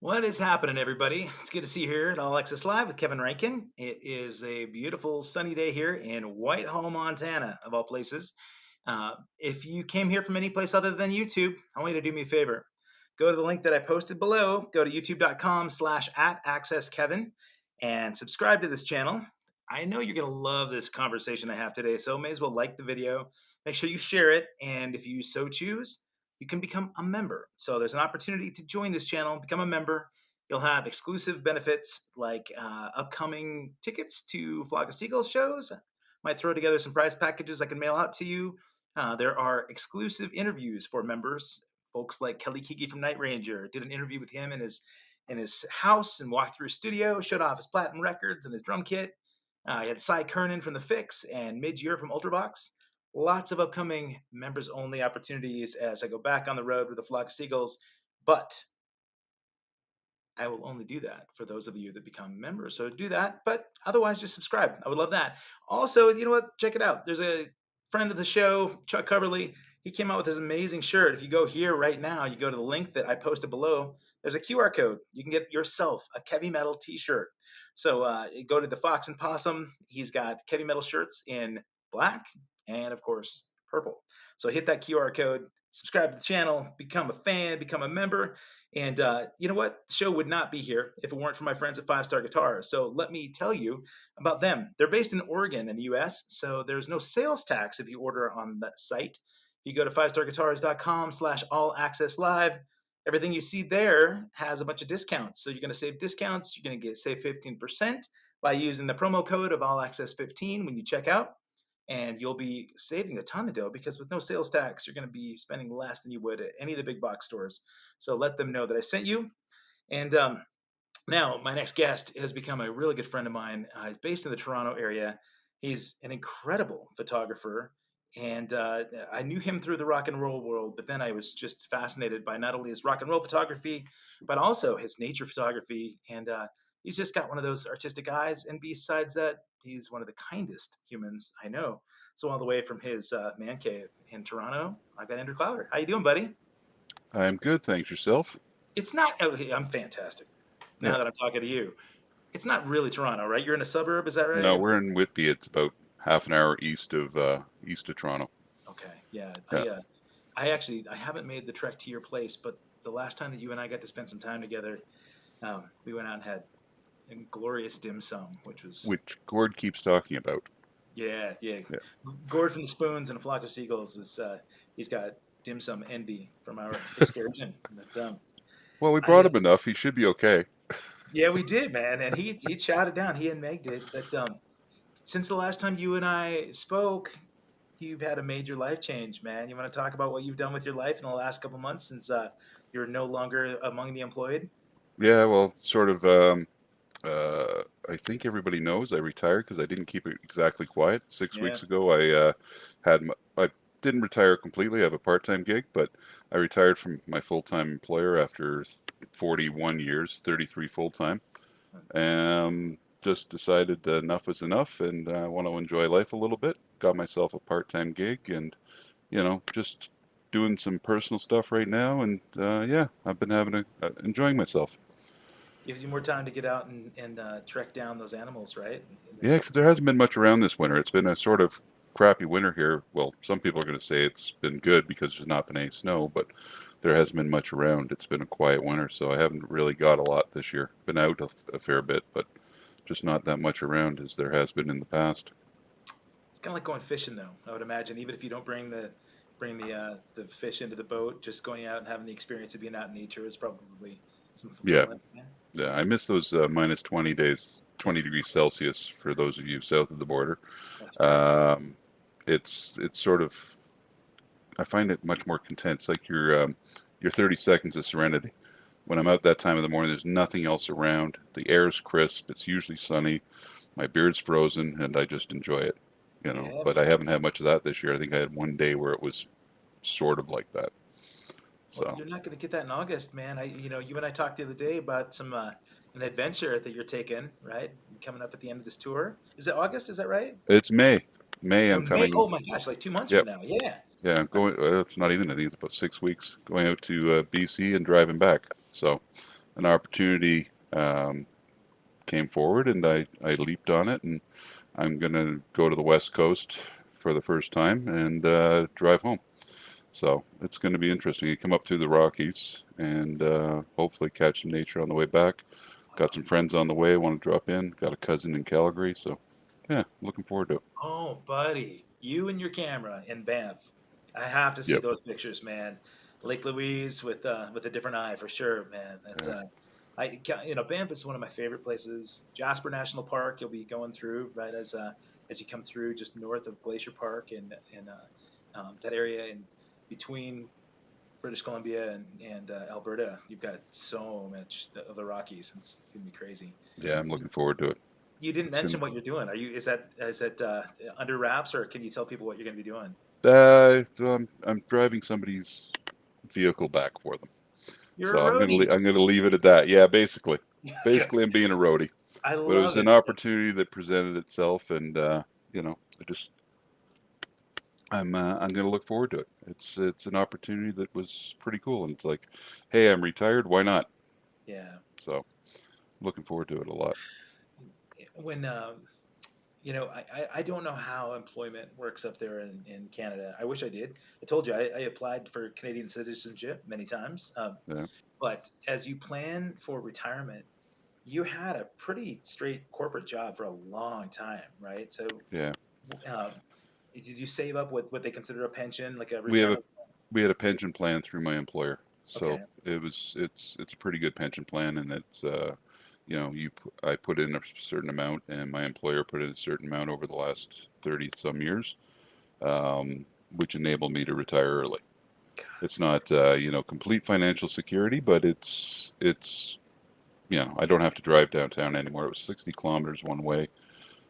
What is happening, everybody? It's good to see you here at All Access Live with Kevin Rankin. It is a beautiful sunny day here in Whitehall, Montana, of all places. If you came here from any place other than YouTube, I want you to do me a favor. Go to the link that I posted below. Go to youtube.com/@accesskevin and subscribe to this channel. I know you're going to love this conversation I have today, so may as well like the video. Make sure you share it, and if you so choose, you can become a member. So there's an opportunity to join this channel, become a member. You'll have exclusive benefits like upcoming tickets to Flock of Seagulls shows. Might throw together some prize packages I can mail out to you. There are exclusive interviews for members. Folks like Kelly Kiki from Night Ranger did an interview with him in his house and walked through his studio, showed off his platinum records and his drum kit. He had Cy Kernan from The Fix and Midyear from Ultrabox. Lots of upcoming members only opportunities as I go back on the road with the Flock of Seagulls. But I will only do that for those of you that become members. So do that. But otherwise, just subscribe. I would love that. Also, you know what? Check it out. There's a friend of the show, Chuck Coverly. He came out with this amazing shirt. If you go here right now, you go to the link that I posted below. There's a QR code. You can get yourself a Heavy Metal t-shirt. So go to the Fox and Possum. He's got Heavy Metal shirts in black and, of course, purple. So hit that QR code, subscribe to the channel, become a fan, become a member. And you know what? The show would not be here if it weren't for my friends at 5-Star Guitars. So let me tell you about them. They're based in Oregon in the US, so there's no sales tax if you order on that site. If you go to 5starguitars.com/allaccesslive, everything you see there has a bunch of discounts. So you're going to save discounts. You're going to save 15% by using the promo code of allaccess15 when you check out. And you'll be saving a ton of dough because with no sales tax, you're going to be spending less than you would at any of the big box stores. So let them know that I sent you. And now my next guest has become a really good friend of mine. He's based in the Toronto area. He's an incredible photographer. And I knew him through the rock and roll world, but then I was just fascinated by not only his rock and roll photography, but also his nature photography. And he's just got one of those artistic eyes. And besides that, he's one of the kindest humans I know. So all the way from his man cave in Toronto, I've got Andrew Clowater. How you doing, buddy? I'm good, thanks. Yourself? It's not. Oh, I'm fantastic. Now that I'm talking to you, it's not really Toronto, right? You're in a suburb, is that right? No, we're in Whitby. It's about half an hour east of Toronto. Okay, yeah. Yeah. I haven't made the trek to your place, but the last time that you and I got to spend some time together, we went out and had a glorious dim sum, Which Gord keeps talking about. Yeah. Yeah. Gord from the Spoons and a Flock of Seagulls he's got dim sum envy from our excursion. But, Well, we brought him enough. He should be okay. yeah, we did, man, and he shot it down. He and Meg did. But since the last time you and I spoke, you've had a major life change, man. You want to talk about what you've done with your life in the last couple months since you're no longer among the employed? Yeah, well, sort of. I think everybody knows I retired because I didn't keep it exactly quiet. 6 weeks ago, I didn't retire completely. I have a part-time gig, but I retired from my full-time employer after 41 years, 33 full-time. Just decided enough is enough, and I want to enjoy life a little bit. Got myself a part-time gig, and just doing some personal stuff right now. And yeah, I've been enjoying myself. Gives you more time to get out and trek down those animals, right? Yeah, because there hasn't been much around this winter. It's been a sort of crappy winter here. Well, some people are going to say it's been good because there's not been any snow, but there hasn't been much around. It's been a quiet winter, so I haven't really got a lot this year. Been out a fair bit, but just not that much around as there has been in the past. It's kind of like going fishing, though. I would imagine, even if you don't bring the fish into the boat, just going out and having the experience of being out in nature is probably some Yeah, fulfillment. Yeah, yeah. I miss those minus 20 days, 20 degrees Celsius for those of you south of the border. that's crazy. Um, it's sort of, I find it much more content. It's like your 30 seconds of serenity. When I'm out that time of the morning, there's nothing else around. The air's crisp. It's usually sunny. My beard's frozen, and I just enjoy it. Yeah, But I man. haven't had much of that this year. I think I had one day where it was sort of like that. Well, So you're not going to get that in August, man. You and I talked the other day about some an adventure that you're taking, right? Coming up at the end of this tour. Is it August? Is that right? it's May. May, Or I'm May? coming. Oh my gosh, like 2 months from Yep. now. Yeah. Yeah, I'm going. It's not even. I think it's about 6 weeks. Going out to BC and driving back. So an opportunity came forward, and I leaped on it, and I'm gonna go to the West Coast for the first time and drive home. So it's going to be interesting. You come up through the Rockies and hopefully catch some nature on the way back. Got some friends on the way. Want to drop in. Got a cousin in Calgary. So yeah, looking forward to it. Oh, buddy, you and your camera in Banff. I have to see Yep. those pictures, man. Lake Louise with a different eye for sure, man. Yeah. Banff is one of my favorite places. Jasper National Park, you'll be going through right as you come through just north of Glacier Park and that area in between British Columbia and Alberta. You've got so much of the Rockies. It's gonna be crazy. Yeah, I'm looking forward to it. You didn't It's gonna. mention what you're doing. Is that under wraps, or can you tell people what you're going to be doing? So I'm driving somebody's vehicle back for them. You're So a roadie. I'm gonna leave it at that. Yeah, basically, Yeah, I'm being a roadie. I But it was love an it. opportunity that presented itself, and I just I'm going to look forward to it. It's an opportunity that was pretty cool, and it's like, hey, I'm retired. Why not? Yeah. So looking forward to it a lot. When I don't know how employment works up there in Canada. I wish I did. I told you I applied for Canadian citizenship many times. Yeah, But as you plan for retirement, you had a pretty straight corporate job for a long time, right? So, yeah. um, did you save up what they consider a pension, like a We have a retirement? we had a pension plan through my employer, so Okay. it's a pretty good pension plan, and it's I put in a certain amount, and my employer put in a certain amount over the last 30 some years, which enabled me to retire early. God, It's that's great. not complete financial security, but it's I don't have to drive downtown anymore. It was 60 kilometers one way,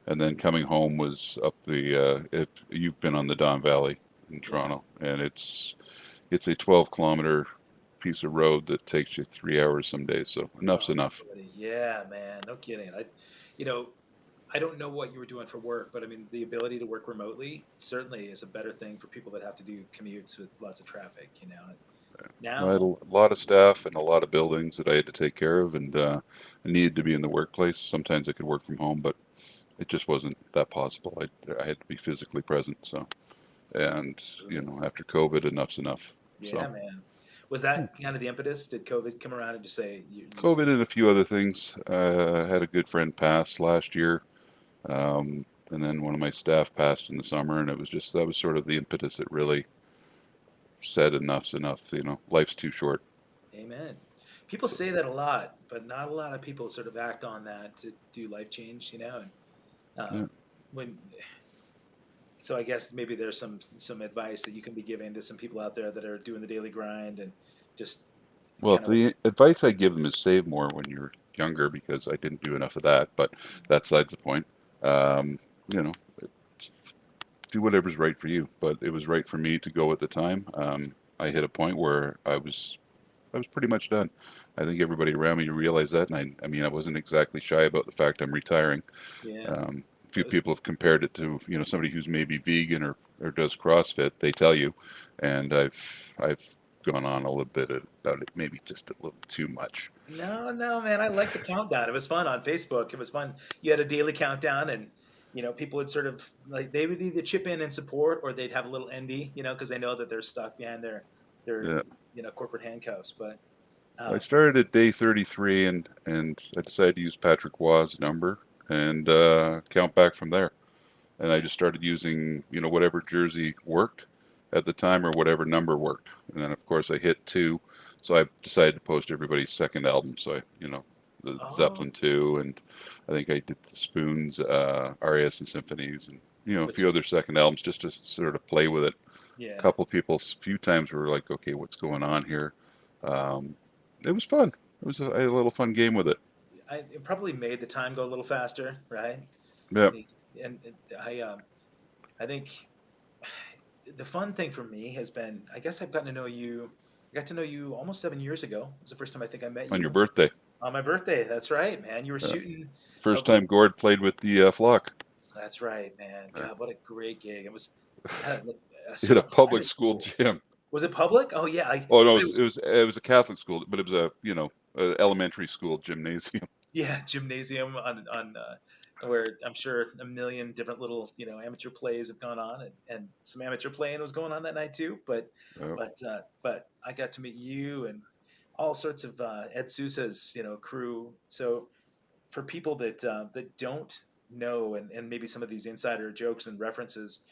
and then coming home was up if you've been on the Don Valley in Yeah. Toronto, and it's a 12-kilometer piece of road that takes you 3 hours some days. So enough's Oh, enough. buddy. Yeah, man. No kidding. You know, I don't know what you were doing for work, but I mean, the ability to work remotely certainly is a better thing for people that have to do commutes with lots of traffic. I had Now, a lot of staff and a lot of buildings that I had to take care of, and I needed to be in the workplace. Sometimes I could work from home, but it just wasn't that possible. I had to be physically present. So, and absolutely. after COVID, enough's enough. Yeah, So, man. Was yeah. that kind of the impetus? Did COVID come around and just say, COVID this? and a few other things. I had a good friend pass last year, and then one of my staff passed in the summer, and it was just that was sort of the impetus that really said enough's enough. Life's too short. Amen. People So, say that a lot, but not a lot of people sort of act on that to do life change. And yeah. when so I guess maybe there's some advice that you can be giving to some people out there that are doing the daily grind and just Well, kind of like, the advice I give them is save more when you're younger because I didn't do enough of that, but that's sides the point. Um, you know, do whatever's right for you, but it was right for me to go at the time. I hit a point where I was pretty much done. I think everybody around me realized that, and I mean, I wasn't exactly shy about the fact I'm retiring. yeah, A few that was people have compared it to, somebody who's maybe vegan or does CrossFit. They tell you, and I've gone on a little bit about it, maybe just a little too much. no, no, man. I like the countdown. It was fun on Facebook. It was fun. You had a daily countdown, and people would sort of like they would either chip in and support, or they'd have a little envy, because they know that they're stuck behind their Yeah, corporate handcuffs. But I um, started at day 33, and I decided to use Patrick Waugh's number and count back from there. and I just started using, whatever jersey worked at the time or whatever number worked. And then of course I hit two, so I decided to post everybody's second album. So the Oh, Zeppelin 2, and I think I did the Spoons, RAS and Symphonies, and a which few is other second albums just to sort of play with it. A yeah. couple people, a few times were like, okay, what's going on here? Um, it was fun. I had a little fun game with it. It probably made the time go a little faster, right? Yeah, The, and I think the fun thing for me has been, I guess I've gotten to know you. I got to know you almost 7 years ago. It was the first time I think I met on your you birthday. on my birthday. That's right, man. You were Yeah. shooting a First little. time Gord played with the Flock. That's right, man. Yeah. God, what a great gig! It was at a In a small public private school school. gym. Was it public? Oh yeah, Oh no, but it was it was a Catholic school, but it was a elementary school gymnasium. yeah, gymnasium on where I'm sure a million different little amateur plays have gone on, and some amateur playing was going on that night too. Yeah. But I got to meet you and all sorts of Ed Sousa's crew. So for people that don't know, and maybe some of these insider jokes and references,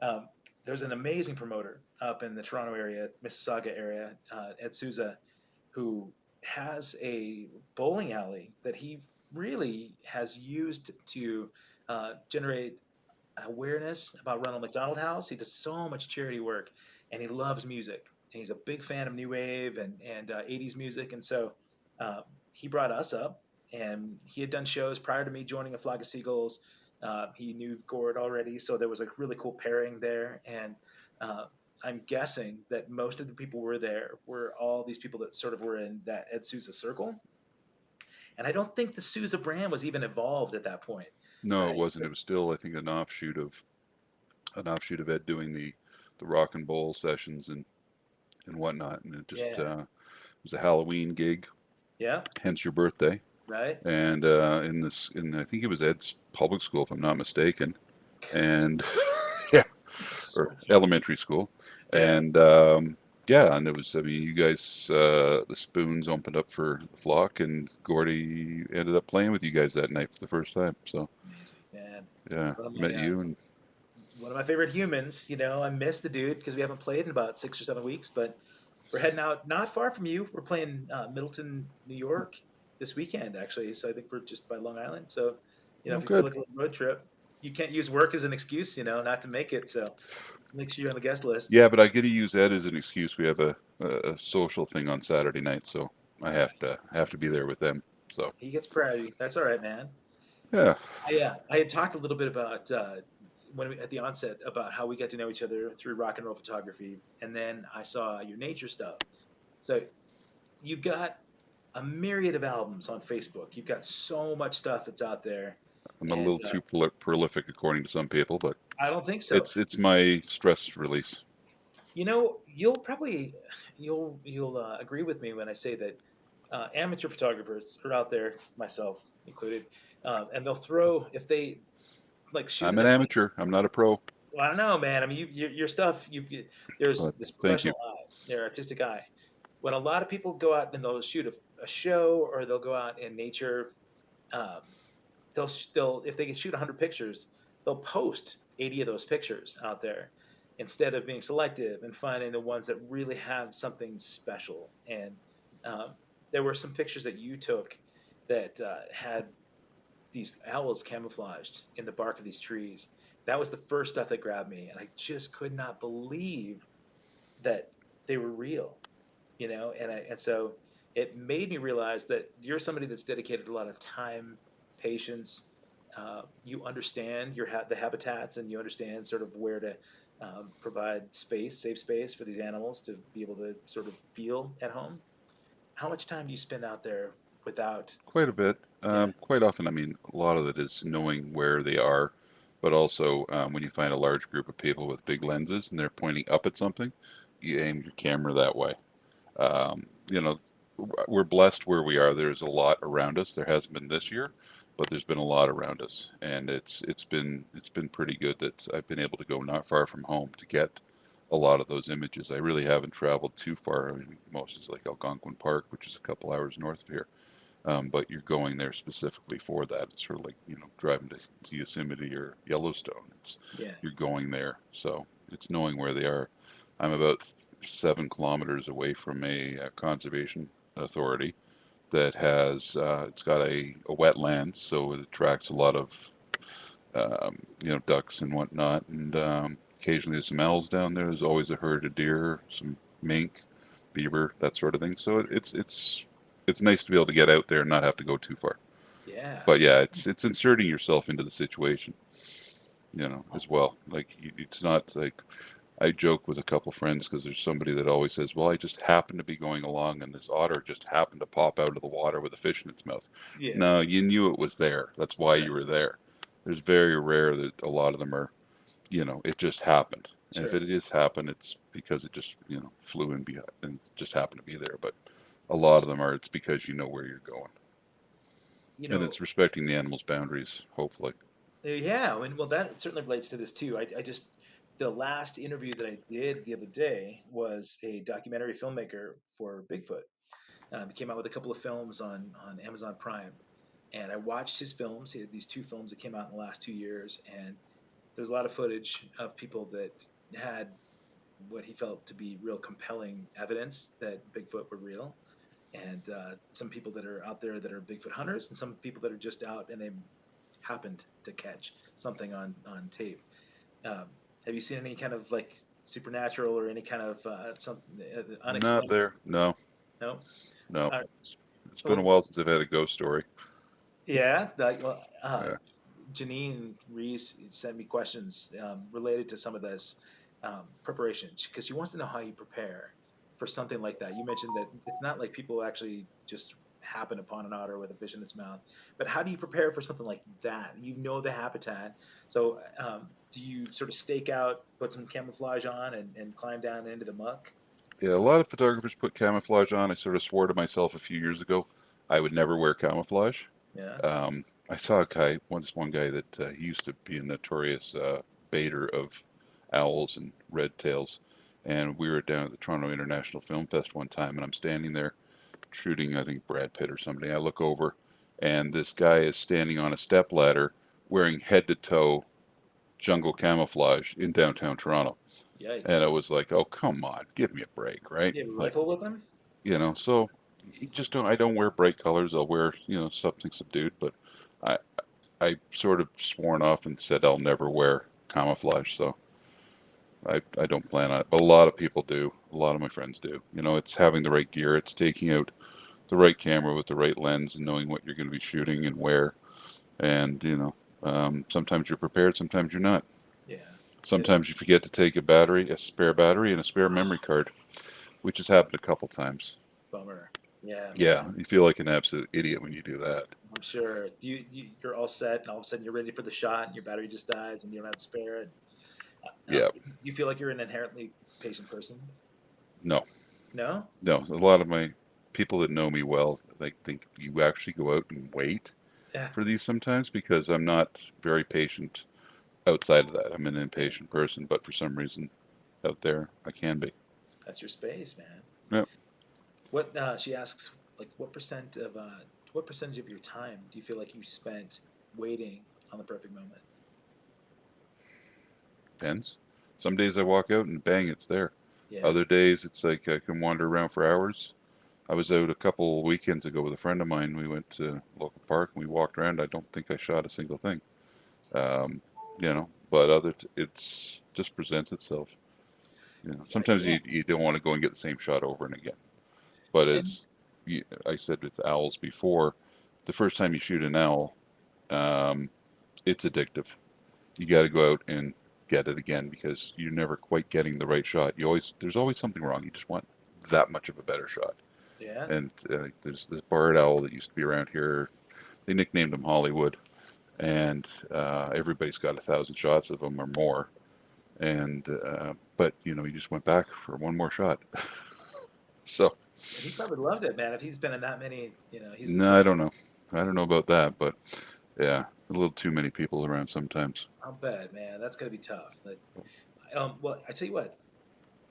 um, there's an amazing promoter up in the Toronto area, Mississauga area, Ed Sousa, who has a bowling alley that he really has used to generate awareness about Ronald McDonald House. He does so much charity work, and he loves music. And he's a big fan of new wave and 80s music, and so um, he brought us up. And he had done shows prior to me joining a Flock of Seagulls. He knew Gord already, so there was a really cool pairing there. And uh, I'm guessing that most of the people were there were all these people that sort of were in that Ed Souza circle. And I don't think the Souza brand was even evolved at that point, No, it right? wasn't. It was still, I think, an offshoot of Ed doing the rock and bowl sessions and whatnot. And it just Yeah, was a Halloween gig, yeah, hence your birthday. right. And That's in I think it was Ed's public school, if I'm not mistaken. And yeah, or so funny. elementary school. Yeah, And yeah, and it was, I mean, you guys, the Spoons opened up for the Flock, and Gordy ended up playing with you guys that night for the first time. So amazing, man. yeah, One of my met you, and favorite humans. I miss the dude because we haven't played in about 6 or 7 weeks. But we're heading out not far from you. We're playing Middleton, New York this weekend, actually. So I think we're just by Long Island. So oh, if you feel good. like a little road trip, you can't use work as an excuse, not to make it. So make sure you're on the guest list. Yeah, but I get to use Ed as an excuse. We have a social thing on Saturday night, so I Uh, have to be there with them. So he gets priority. That's all right, man. yeah, I had talked a little bit about at the onset about how we got to know each other through rock and roll photography, and then I saw your nature stuff. So you've got a myriad of albums on Facebook. You've got so much stuff that's out there, I'm a and little too prolific according to some people, but I don't think so. it's my stress release. You'll probably you'll agree with me when I say that amateur photographers are out there, myself included, and they'll throw if they like shoot I'm an an event. amateur. I'm not a pro, Well, I don't know, man. I mean, your stuff. There's but this thank you. professional eye, their artistic eye. When a lot of people go out and they'll shoot a show or they'll go out in nature, um, they'll if they can shoot 100 pictures, they'll post 80 of those pictures out there instead of being selective and finding the ones that really have something special. And um, there were some pictures that you took that had these owls camouflaged in the bark of these trees. That was the first stuff that grabbed me, and I just could not believe that they were real, and so it made me realize that you're somebody that's dedicated a lot of time, patience. You understand the habitats, and you understand sort of where to provide space, safe space for these animals to be able to sort of feel at home. How much time do you spend out there without? Quite a bit. Yeah, Quite often, I mean, a lot of it is knowing where they are, but also when you find a large group of people with big lenses and they're pointing up at something, you aim your camera that way. You know, we're blessed where we are. There's a lot around us. There hasn't been this year, but there's been a lot around us, and it's been pretty good that I've been able to go not far from home to get a lot of those images. I really haven't traveled too far. I mean, most is like Algonquin Park, which is a couple hours north of here. but you're going there specifically for that. It's sort of like, driving to Yosemite or Yellowstone. Yeah. You're going there, so it's knowing where they are. I'm about 7 kilometers away from a conservation authority that it's got a wetland, so it attracts a lot of ducks and whatnot, and occasionally there's some owls down there. There's always a herd of deer, some mink, beaver, that sort of thing. So it's nice to be able to get out there and not have to go too far. Yeah. But yeah, it's inserting yourself into the situation, Oh, as well. Like it's not like I joke with a couple friends because there's somebody that always says, "Well, I just happened to be going along and this otter just happened to pop out of the water with a fish in its mouth." yeah. No, you knew it was there. That's why Right. you were there. There's very rare that a lot of them are, it just happened. And if Sure. it is happened, it's because it just, flew in behind and just happened to be there. But a lot of them are, it's because you know where you're going. You And know, it's respecting the animal's boundaries, hopefully. yeah. I mean, well, that certainly relates to this too. I just the last interview that I did the other day was a documentary filmmaker for Bigfoot. He came out with a couple of films on Amazon Prime, and I watched his films. He had these two films that came out in the last 2 years, and there's a lot of footage of people that had what he felt to be real compelling evidence that Bigfoot were real, and some people that are out there that are Bigfoot hunters, and some people that are just out and they happened to catch something on tape. Have you seen any kind of like supernatural or any kind of some Not unexplained? there. No, No. no. Uh, It's been a well, while since I've had a ghost story. yeah. Well, Yeah. Janine Reese sent me questions related to some of this preparation because she wants to know how you prepare for something like that. You mentioned that it's not like people actually just happen upon an otter with a fish in its mouth, but how do you prepare for something like that? You know the habitat, so do you sort of stake out, put some camouflage on, and climb down into the muck? Yeah, a lot of photographers put camouflage on. I sort of swore to myself a few years ago I would never wear camouflage. Yeah, I saw a guy once, one guy that he used to be a notorious baiter of owls and red tails, and we were down at the Toronto International Film Fest one time, and I'm standing there shooting, I think Brad Pitt or somebody. I look over, and this guy is standing on a step ladder wearing head to toe jungle camouflage in downtown Toronto, and I yikes! was like, "Oh, come on, give me a break, right?" You have a Like, rifle with them? so you just don't. I don't wear bright colors. I'll wear, something subdued, but I I sort of sworn off and said I'll never wear camouflage, so I don't plan on it. But a lot of people do. A lot of my friends do. It's having the right gear. It's taking out the right camera with the right lens and knowing what you're going to be shooting and where. And sometimes you're prepared, sometimes you're not. Yeah. It, Sometimes you forget to take a spare battery, and a spare memory card, which has happened a couple times. bummer. Yeah, man. Yeah, you feel like an absolute idiot when you do that. I'm sure. You're all set, and all of a sudden you're ready for the shot, and your battery just dies, and you don't have to spare it. Yeah, Do you feel like you're an inherently patient person? no, No. no. A lot of my people that know me well, like think you actually go out and wait Yeah, for these sometimes because I'm not very patient outside of that. I'm an impatient person, but for some reason out there I can be. that's your space, man. Yeah, What she asks, like, what percentage of your time do you feel like you spent waiting on the perfect moment? depends. Some days I walk out and bang, it's there. Yeah, Other days it's like I can wander around for hours. I was out a couple weekends ago with a friend of mine. We went to a local park and we walked around. I don't think I shot a single thing. Um, but it's just presents itself. Sometimes yeah. you don't want to go and get the same shot over and again. But And I said with owls before, the first time you shoot an owl, um, it's addictive. You got to go out and get it again because you're never quite getting the right shot. There's always something wrong. You just want that much of a better shot. yeah, And there's this barred owl that used to be around here. They nicknamed him Hollywood, and everybody's got 1,000 shots of him or more. And but he just went back for one more shot. So and he probably loved it, man. If he's been in that many, he's the no, same. I don't know. I don't know about that, but yeah, a little too many people around sometimes. I'll bet, man. That's gotta be tough. Well, I tell you what,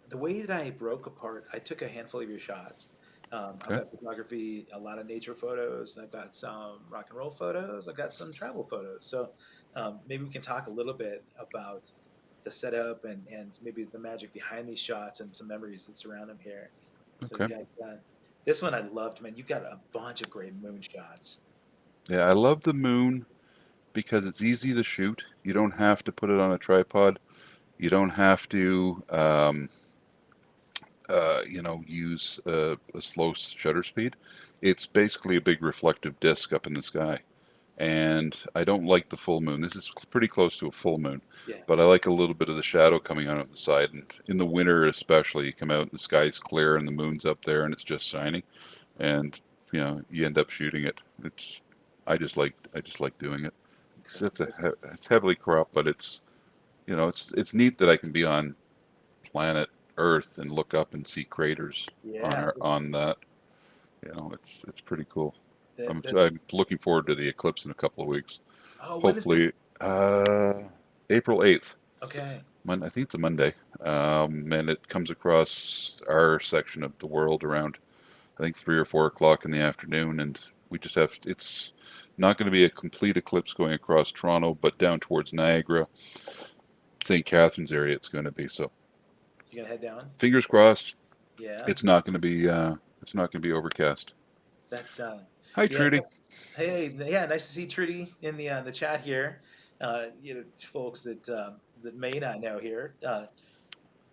the way that I broke apart, I took a handful of your shots, I've Okay. got photography, a lot of nature photos. I've got some rock and roll photos. I've got some travel photos. So maybe we can talk a little bit about the setup and maybe the magic behind these shots and some memories that surround them here. So we Okay. got this one I loved, man. You've got a bunch of great moon shots. Yeah, I love the moon because it's easy to shoot. You don't have to put it on a tripod. You don't have to, use a slow shutter speed. It's basically a big reflective disc up in the sky. And I don't like the full moon. This is pretty close to a full moon, Yeah, but I like a little bit of the shadow coming out of the side. And in the winter, especially, you come out and the sky's clear and the moon's up there and it's just shining, and you end up shooting it. It's I just like doing it. It's heavily cropped, but it's neat that I can be on planet Earth and look up and see craters on yeah. our on that. It's pretty cool. That's I'm looking forward to the eclipse in a couple of weeks. oh, when is it? Hopefully, uh, April 8th. Okay, I think it's a Monday, and it comes across our section of the world around I think 3 or 4 o'clock in the afternoon, and we just have it's not going to be a complete eclipse going across Toronto, but down towards Niagara, St. Catharines area, it's going to be. So you gonna head down? fingers crossed. Yeah, It's not going to be overcast. that Hi, yeah. Trudy. Hey, yeah, nice to see Trudy in the chat here. Folks that may not know here,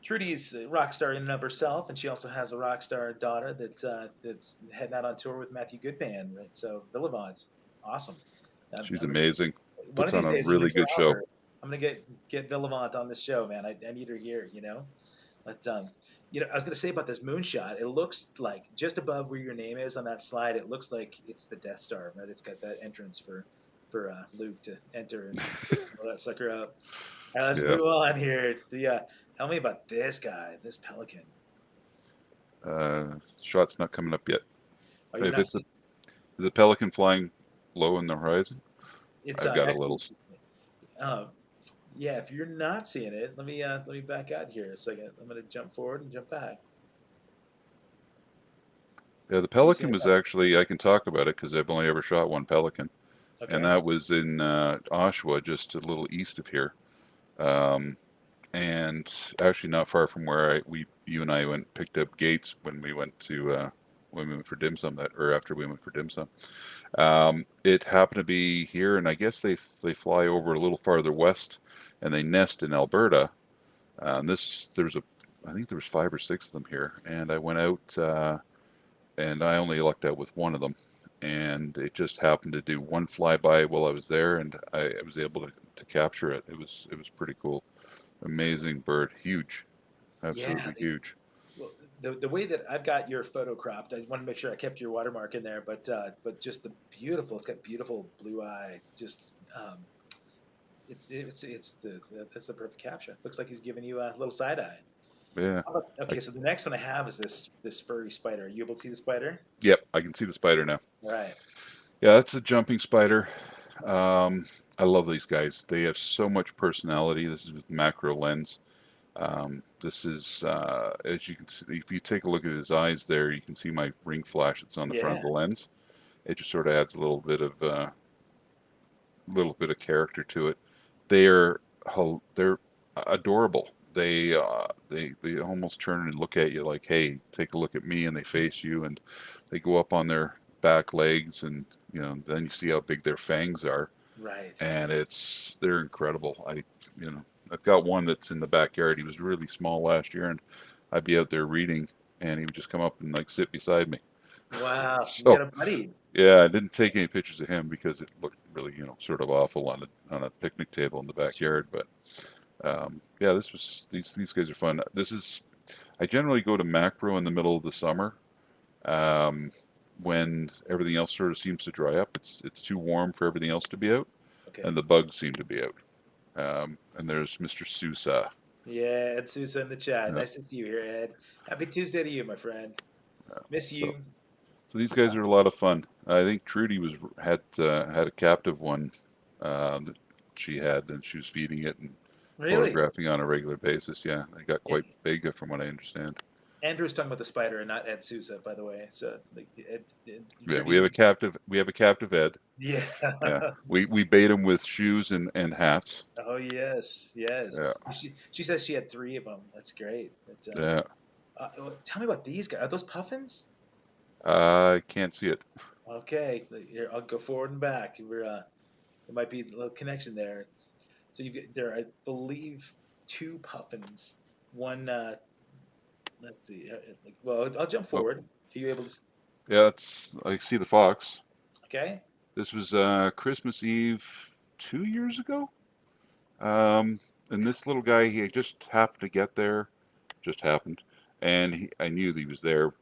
Trudy's a rock star in and of herself, and she also has a rock star daughter that's heading out on tour with Matthew Goodman. Right, so Villavant's awesome. She's I'm amazing. one Puts of on these a days I'm gonna really get good out show. her. I'm gonna get Villavant on this show, man. I need her here. But I was gonna say about this moonshot. It looks like just above where your name is on that slide. It looks like it's the Death Star, right? It's got that entrance for Luke to enter and blow that sucker up. All right, let's Yeah. move on here. Tell me about this guy, this pelican. Shot's not coming up yet. Oh, you've If not it's seen the pelican flying low in the horizon, it's I've got a little. actually um yeah. If you're not seeing it, let me back out here a second. I'm gonna jump forward and jump back. Yeah, the You see pelican it? was actually, I can talk about it because I've only ever shot one pelican, and Okay. that was in Oshawa, just a little east of here. Um, and actually not far from where you and I went picked up Gates when we went for dim sum, that or after we went for dim sum. It happened to be here, and I guess they fly over a little farther west, and they nest in Alberta. I think there was 5 or 6 of them here, and I went out, and I only lucked out with one of them, and it just happened to do one flyby while I was there, and I was able to capture it. It was pretty cool. Amazing bird, huge, Yeah. absolutely huge. Well, the way that I've got your photo cropped, I want to make sure I kept your watermark in there, but just the beautiful, it's got beautiful blue eye. Just it's that's the perfect caption. Looks like he's giving you a little side eye. Yeah, I, Okay, so the next one I have is this furry spider. Are you able to see the spider? yep, I can see the spider now. All right. Yeah, that's a jumping spider. Um, I love these guys. They have so much personality. This is with macro lens. This is, as you can see, if you take a look at his eyes there, you can see my ring flash that's on the front of Yeah. the lens. It just sort of adds a little bit of character to it. They're adorable. They almost turn and look at you like, hey, take a look at me, and they face you, and they go up on their back legs, and then you see how big their fangs are, Right. and they're incredible. I've got one that's in the backyard. He was really small last year, and I'd be out there reading, and he would just come up and like sit beside me. Wow. You got So a buddy. yeah, I didn't take any pictures of him because it looked really, sort of awful on a picnic table in the Sure. backyard. But yeah, these guys are fun. I generally go to macro in the middle of the summer, um, when everything else sort of seems to dry up. It's too warm for everything else to be out, Okay. and the bugs seem to be out. And there's Mr. Sousa. Yeah, Ed Sousa in the chat. Yeah, Nice to see you here, Ed. Happy Tuesday to you, my friend. yeah. Miss So you. so these guys are a lot of fun. I think Trudy had a captive one, that she had, and she was feeding it and Really? photographing on a regular basis. Yeah, they got And quite big, from what I understand. Andrew's talking about the spider and not Ed Sousa, by the way. So like, Yeah, pretty easy. we have a captive Ed. Yeah. Yeah, we bait him with shoes and hats. Oh yes, Yeah, yes. She says she had three of them. That's great. But yeah. tell me about these guys. Are those puffins? I can't see it. Okay, here I'll go forward and back. There might be a little connection there. So you get there, I believe, two puffins. One, let's see. Well, I'll jump Oh, forward. Are you able to? yeah, it's I see the fox. Okay. This was Christmas Eve 2 years ago. Um, and this little guy, he just happened to get there, just happened, and I knew that he was there,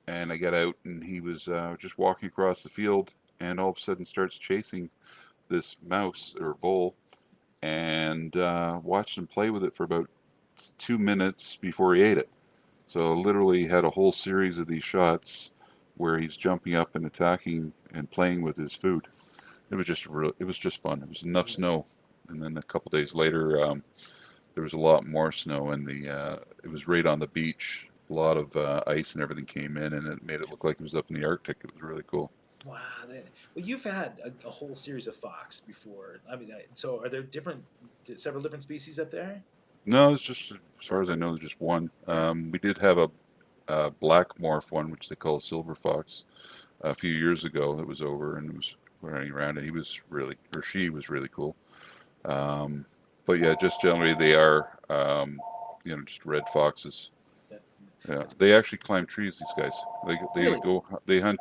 and I got out, and he was just walking across the field, and all of a sudden starts chasing this mouse or vole, and watched him play with it for about 2 minutes before he ate it. So literally had a whole series of these shots where he's jumping up and attacking and playing with his food. It was just fun. It was enough snow, and then a couple days later, there was a lot more snow, and it was right on the beach. A lot of ice and everything came in, and it made it look like it was up in the Arctic. It was really cool. Wow. Well, you've had a whole series of fox before. I mean, so are there several different species up there? No, it's just as far as I know, there's just one. Okay. We did have a black morph one, which they call a silver fox, a few years ago. That was over, and it was running around, and he was really, or she was really cool. Um, but yeah, just generally they are, just red foxes. That, Yeah, that's they actually climb trees. These guys, really. they hunt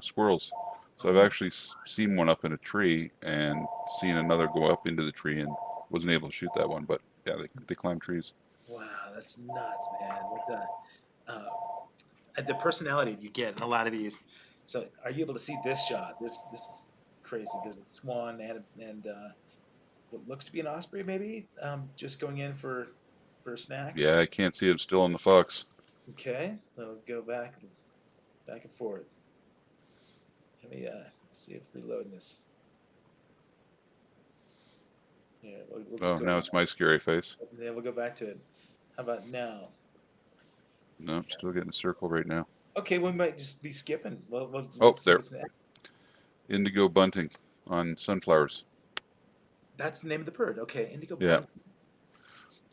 squirrels. So I've Oh, actually seen one up in a tree and seen another go up into the tree and wasn't able to shoot that one. But yeah, they climb trees. wow, that's nuts, man. Uh, the personality you get in a lot of these. So, are you able to see this shot? This is crazy. There's a swan and what looks to be an osprey, maybe, just going in for snacks. Yeah, I can't see them still on the fox. Okay, we'll go back and forth. Let me see if reloading this. Yeah, we'll just Oh, go ahead now and it's my scary face. then we'll go back to it. How about now? No, I'm still getting a circle right now. Okay, we might just be skipping. Well, Oh, let's see there, what's next. indigo bunting on sunflowers. That's the name of the bird. Okay, indigo Yeah,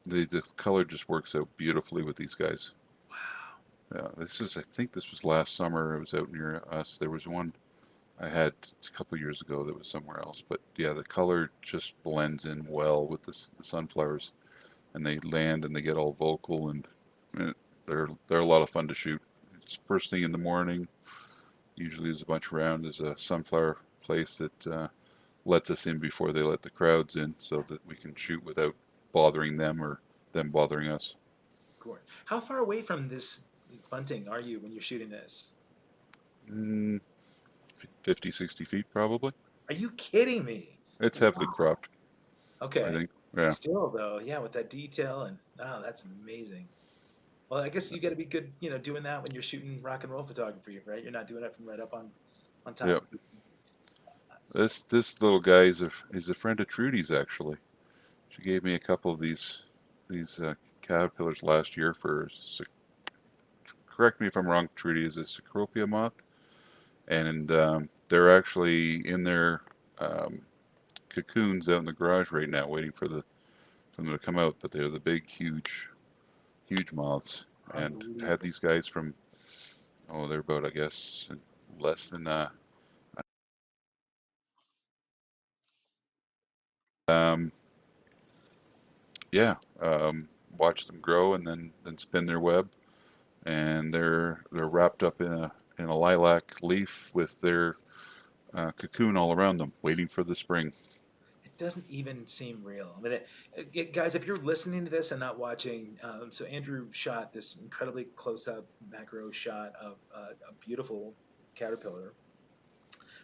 bunt. the color just works out beautifully with these guys. Wow. Yeah, I think this was last summer. It was out near us. There was one I had a couple years ago that was somewhere else. But yeah, the color just blends in well with the sunflowers, and they land and they get all vocal, and they're a lot of fun to shoot. It's first thing in the morning. Usually there's a bunch around. There's a sunflower place that lets us in before they let the crowds in, so that we can shoot without bothering them or them bothering us. Court. How far away from this bunting are you when you're shooting this? Mm, 50, 60 feet probably. Are you kidding me? It's heavily Wow. cropped, I Okay. think. Yeah. Still though, yeah, with that detail and oh, that's amazing. Well, I guess you got to be good, doing that when you're shooting rock and roll photography, right? You're not doing it from right up on top Yeah. of it. This little guy is a friend of Trudy's actually. She gave me a couple of these caterpillars last year for. Correct me if I'm wrong. Trudy is a Cecropia moth, and they're actually in their um, cocoons out in the garage right now, waiting for them to come out. But they're the big, huge moths, and had Unbelievable. these guys from they're about I guess less than um, yeah, watch them grow and then spin their web, and they're wrapped up in a lilac leaf with their cocoon all around them, waiting for the spring. It doesn't even seem real. I mean, guys, if you're listening to this and not watching, so Andrew shot this incredibly close-up macro shot of a beautiful caterpillar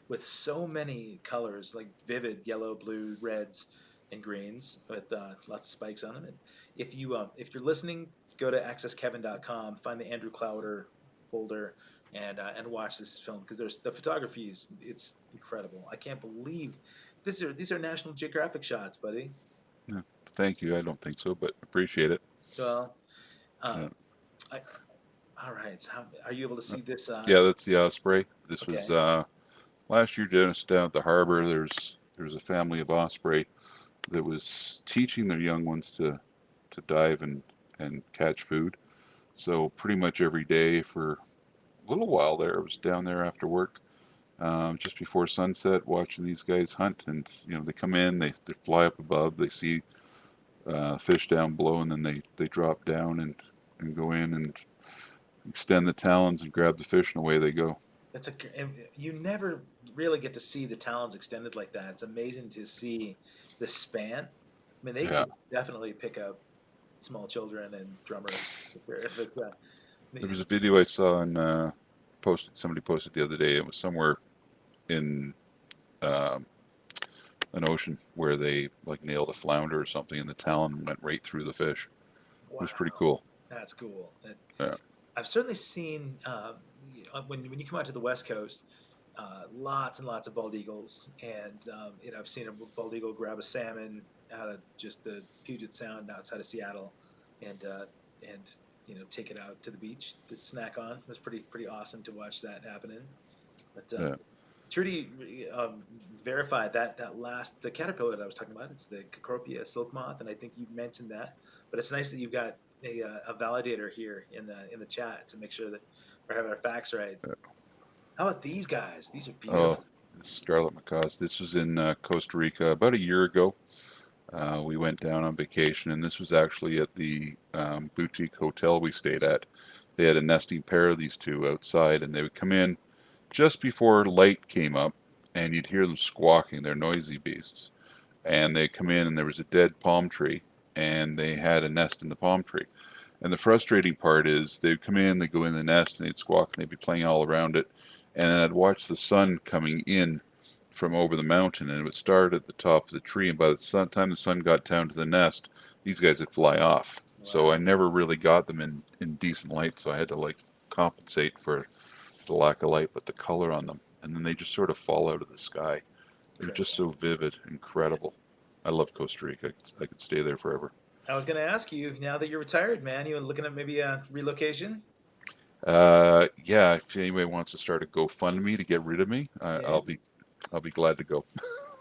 with so many colors, like vivid yellow, blue, reds, and greens, with lots of spikes on them. And if you're listening, go to accesskevin.com, find the Andrew Clowater folder, and watch this film because there's the photography is it's incredible. I can't believe these are National Geographic shots, buddy. Yeah, thank you. I don't think so, but appreciate it. Well, Yeah. uh, All right. So are you able to see this? Yeah, that's the osprey. This was Okay. last year just down at the harbor. There's a family of osprey that was teaching their young ones to dive and catch food. So pretty much every day for a little while there, I was down there after work, just before sunset, watching these guys hunt. And they come in, they fly up above, they see fish down below, and then they drop down and go in and extend the talons and grab the fish, and away they go. That's and you never really get to see the talons extended like that. It's amazing to see the span. I mean, they Yeah, could definitely pick up small children and drummers if it's there was man, a video I saw on somebody posted the other day. It was somewhere in um, an ocean where they like nailed a flounder or something, and the talon went right through the fish. It was pretty wow, cool. that's cool. Yeah, I've certainly seen when you come out to the West Coast, lots and lots of bald eagles, and I've seen a bald eagle grab a salmon out of just the Puget Sound outside of Seattle, and take it out to the beach to snack on. It was pretty awesome to watch that happening. But yeah. Trudy verified that last the caterpillar that I was talking about. It's the Cecropia silk moth, and I think you mentioned that. But it's nice that you've got a validator here in the chat to make sure that we're having our facts right. How about these guys? These are Oh, beautiful. scarlet macaws. This was in Costa Rica about a year ago. We went down on vacation, and this was actually at the boutique hotel we stayed at. They had a nesting pair of these two outside, and they would come in just before light came up, and you'd hear them squawking. They're noisy beasts. And they'd come in, and there was a dead palm tree, and they had a nest in the palm tree. And the frustrating part is they'd come in, they'd go in the nest, and they'd squawk, and they'd be playing all around it. And then I'd watch the sun coming in from over the mountain, and it would start at the top of the tree. And by the time the sun got down to the nest, these guys would fly off. So I Wow. never really got them in decent light, so I had to like compensate for the lack of light, but the color on them. And then they just sort of fall out of the sky. They're just Incredible. so vivid, Yeah. incredible. I love Costa Rica. I could stay there forever. I was going to ask you now that you're retired, man. You looking at maybe a relocation? Yeah, if anybody wants to start a GoFundMe to get rid of me, Yeah. I'll be glad to go.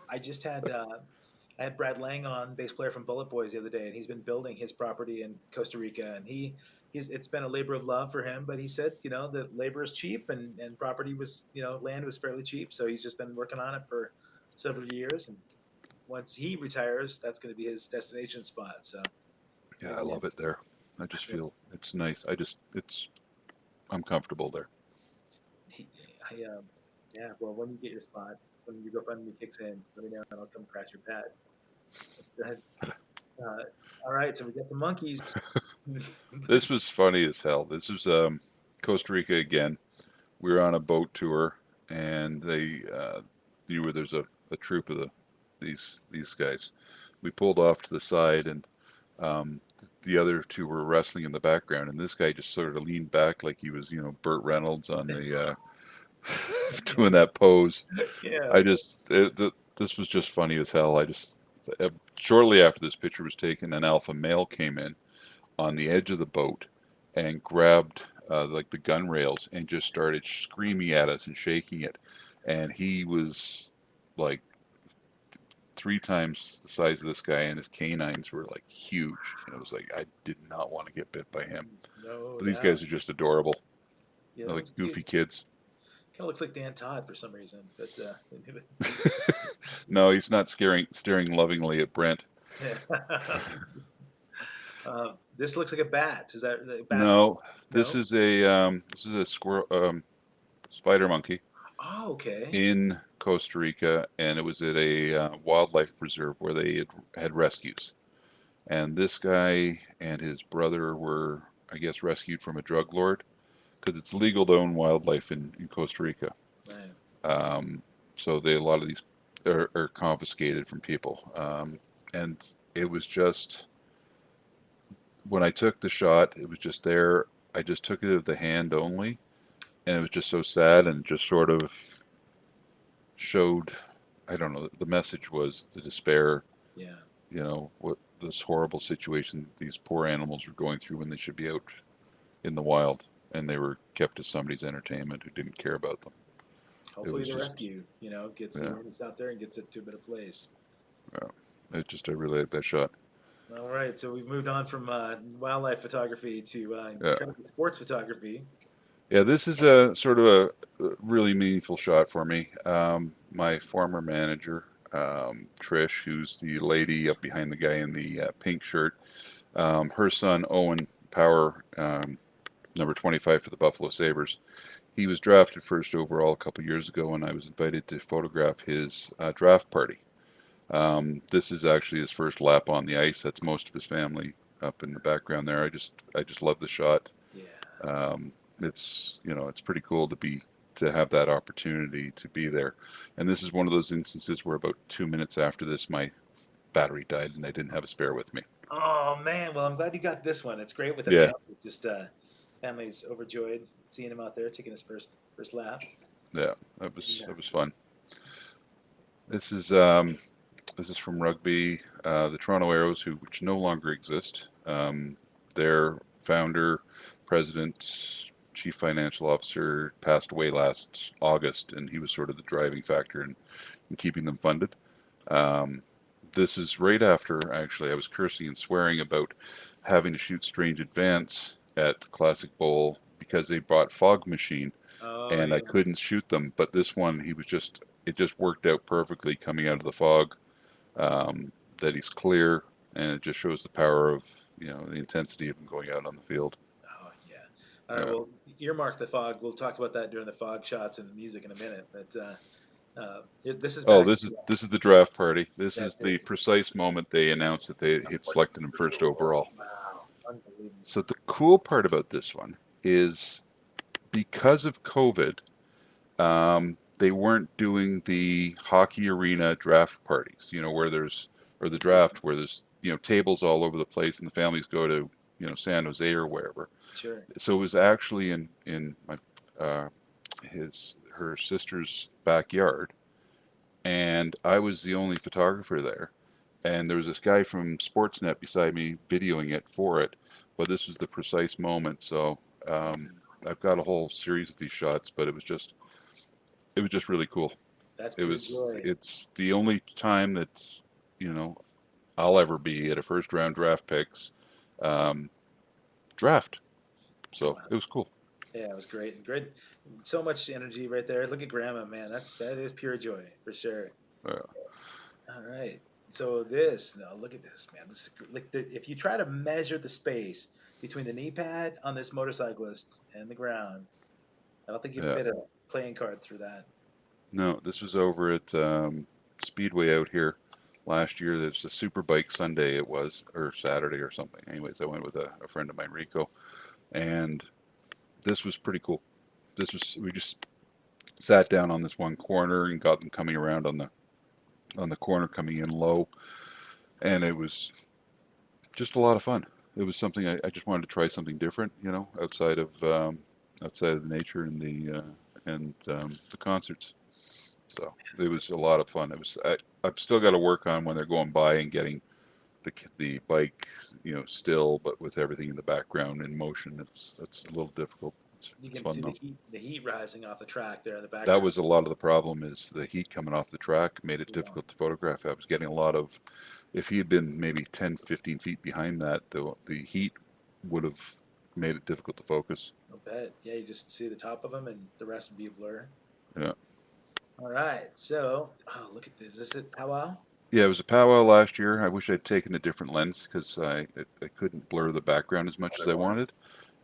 I just had I had Brad Lang on, bass player from Bullet Boys, the other day, and he's been building his property in Costa Rica, and he's it's been a labor of love for him. But he said, that labor is cheap, and property was, land was fairly cheap, so he's just been working on it for several years, and once he retires, that's going to be his destination spot. So Yeah, I maybe love it there. I just maybe feel it's nice. I'm comfortable there. he, I yeah. Well, when you get your spot, when your GoFundMe kicks in, let me know, and I'll come crash your pad. Uh, all right, so we got the monkeys. This was funny as hell. This was Costa Rica again. We were on a boat tour, and they knew where there's a troop of these guys. We pulled off to the side, and um, the other two were wrestling in the background, and this guy just sort of leaned back like he was, Burt Reynolds on the doing that pose. Yeah. I just this was just funny as hell. Shortly after this picture was taken, an alpha male came in on the edge of the boat and grabbed like the gun rails and just started screaming at us and shaking it. And he was like 3 times the size of this guy, and his canines were like huge. And it was like I did not want to get bit by him. No But these doubt. guys are just adorable. Yeah, They're that like one's cute. goofy kids. Kind of looks like Dan Todd for some reason, but No, he's not staring lovingly at Brent. yeah. This looks like a bat. Is that the bat's No, no? this is a squirrel spider monkey Oh, okay. in Costa Rica, and it was at a wildlife preserve where they had rescues. And this guy and his brother were, I guess, rescued from a drug lord because it's legal to own wildlife in Costa Rica. Right. Um, so a lot of these are confiscated from people. And it was just when I took the shot, it was just there. I just took it of the hand only, and it was just so sad and just sort of showed, I don't know, the message was the despair, Yeah. what this horrible situation these poor animals were going through when they should be out in the wild. and they were kept as somebody's entertainment who didn't care about them. It Hopefully was the just, rescue, gets the yeah, awareness out there and gets it to a better place. yeah. I really like that shot. All right, so we've moved on from wildlife photography to Yeah, incredible sports photography. yeah. This is a sort of a really meaningful shot for me. My former manager, Trish, who's the lady up behind the guy in the pink shirt, her son Owen Power, number 25 for the Buffalo Sabres. He was drafted first overall a couple years ago, and I was invited to photograph his draft party. This is actually his first lap on the ice. That's most of his family up in the background there. I just love the shot. Yeah. Um, it's pretty cool to have that opportunity to be there. And this is one of those instances where about 2 minutes after this, my battery died and I didn't have a spare with me. Oh man, well I'm glad you got this one. It's great with the Yeah, family. Just family's overjoyed seeing him out there taking his first lap. yeah, And, that was fun. This is um, this is from rugby. The Toronto Arrows, which no longer exist. Their founder, president, chief financial officer passed away last August, and he was sort of the driving factor in keeping them funded. Um, this is right after, actually, I was cursing and swearing about having to shoot Strange Advance at Classic Bowl because they bought fog machine oh and I yeah, couldn't shoot them. But this one, it just worked out perfectly coming out of the fog, that he's clear, and it just shows the power of, the intensity of him going out on the field. oh yeah. All right, Yeah. well earmark the fog. We'll talk about that during the fog shots and the music in a minute. But this is Oh, back. this is the draft party. This is That's the it. precise moment they announced that they had selected him first overall. Wow, unbelievable. So the cool part about this one is because of COVID, they weren't doing the hockey arena draft parties, or the draft where there's, tables all over the place and the families go to, San Jose or wherever. Sure. So it was actually in my uh, her sister's backyard, and I was the only photographer there. And there was this guy from Sportsnet beside me videoing it for it, but this was the precise moment. So I've got a whole series of these shots, but it was just really cool. That's pure joy. It's the only time that you know I'll ever be at a first round draft picks um, draft. So Wow. it was cool. Yeah, it was great. Great, so much energy right there. Look at Grandma, man. That is pure joy for sure. Yeah, All right. So this, now look at this, man. This is like if you try to measure the space between the knee pad on this motorcyclist and the ground, I don't think you'd yeah. fit a playing card through that. No, this was over at Speedway out here last year. There's a Super Bike Sunday, it was, or Saturday or something. Anyways, I went with a friend of mine, Rico, and this was pretty cool. We just sat down on this one corner and got them coming around on the corner coming in low, and it was just a lot of fun. It was something I just wanted to try something different, outside of the nature and the concerts. So it was a lot of fun. I've still got to work on when they're going by and getting the bike, still, but with everything in the background in motion, it's a little difficult. You It's can fun see though. the heat rising off the track there in the That background. was a lot of the problem is the heat coming off the track made it Yeah, difficult to photograph. I was getting a lot of, if he had been maybe 10, 15 feet behind that, the heat would have made it difficult to focus. I bet. Yeah, you just see the top of them, and the rest would be a blur. Yeah. All right. So, oh, look at this. Is this it? Powwow? Yeah, it was a powwow last year. I wish I'd taken a different lens because I couldn't blur the background as much as I wanted.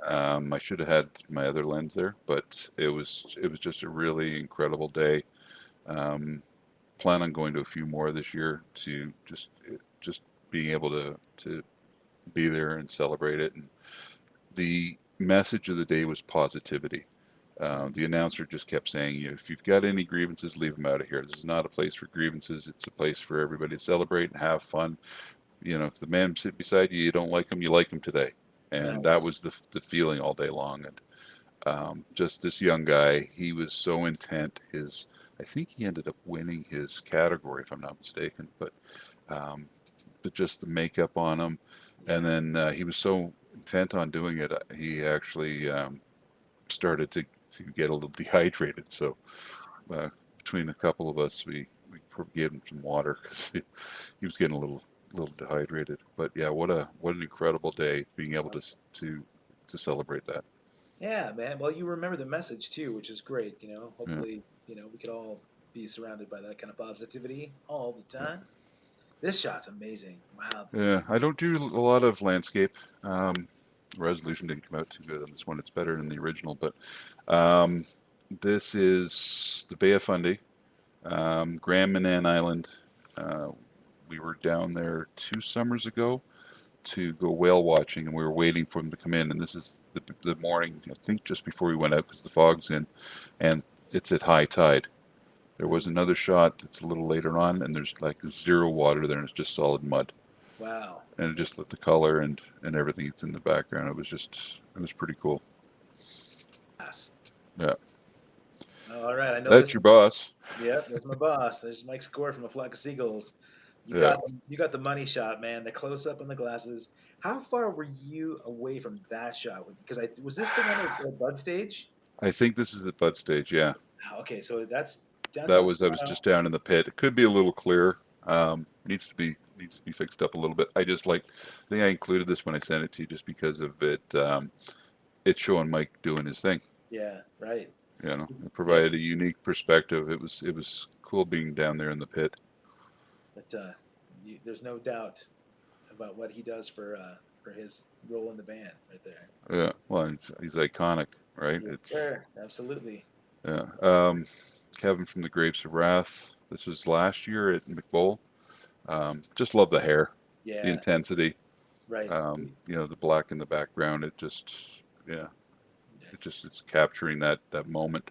I should have had my other lens there, but it was just a really incredible day. Um, Plan on going to a few more this year to just being able to be there and celebrate it. And the message of the day was positivity. The announcer just kept saying, if you've got any grievances, leave them out of here. This is not a place for grievances. It's a place for everybody to celebrate and have fun. If the man sitting beside you, you don't like him, you like him today. And that Nice. was the feeling all day long. And just this young guy, he was so intent. I think he ended up winning his category, if I'm not mistaken. Um, but just the makeup on him, and Yeah. then he was so intent on doing it, he actually started to get a little dehydrated. So uh, between a couple of us, we gave him some water because he was getting a little dehydrated. But yeah, what an incredible day being able to celebrate that. Yeah, man. Well, you remember the message too, which is great. Yeah, Hopefully, we could all be surrounded by that kind of positivity all the yeah, time. This shot's amazing. Wow. yeah. I don't do a lot of landscape. Resolution didn't come out too good on this one. It's better than the original, but um, this is the Bay of Fundy, Grand Manan Island. Uh, we were down there 2 summers ago to go whale watching, and we were waiting for them to come in. And this is the morning, I think, just before we went out because the fog's in, and it's at high tide. There was Mm, another shot that's a little later on, and there's like zero water there, and it's just solid mud. wow. And it just lit the color and everything that's in the background. It was pretty cool. Yes. Yeah, All right. I know that's this. your boss. Yep. There's my boss. There's Mike Score from A Flock of Seagulls. Yeah, You got the money shot, man. The close up on the glasses. How far were you away from that shot? Because I was this the one at Bud Stage? I think this is the bud stage. Yeah, Okay, so that's that downtown was I was Toronto. just down in the pit. It could be a little clearer. Needs to be fixed up a little bit. I think I included this when I sent it to you just because of it. It's showing Mike doing his thing. Yeah, right. It Yeah, provided a unique perspective. It was cool being down there in the pit. but there's no doubt about what he does for his role in the band right there. Yeah, well, he's iconic, right? Yes, It's sir. Absolutely. yeah. Kevin from the Grapes of Wrath. This was last year at McBowl. Just love the hair, the Yeah, intensity. right. The black in the background. Yeah, it's capturing that moment.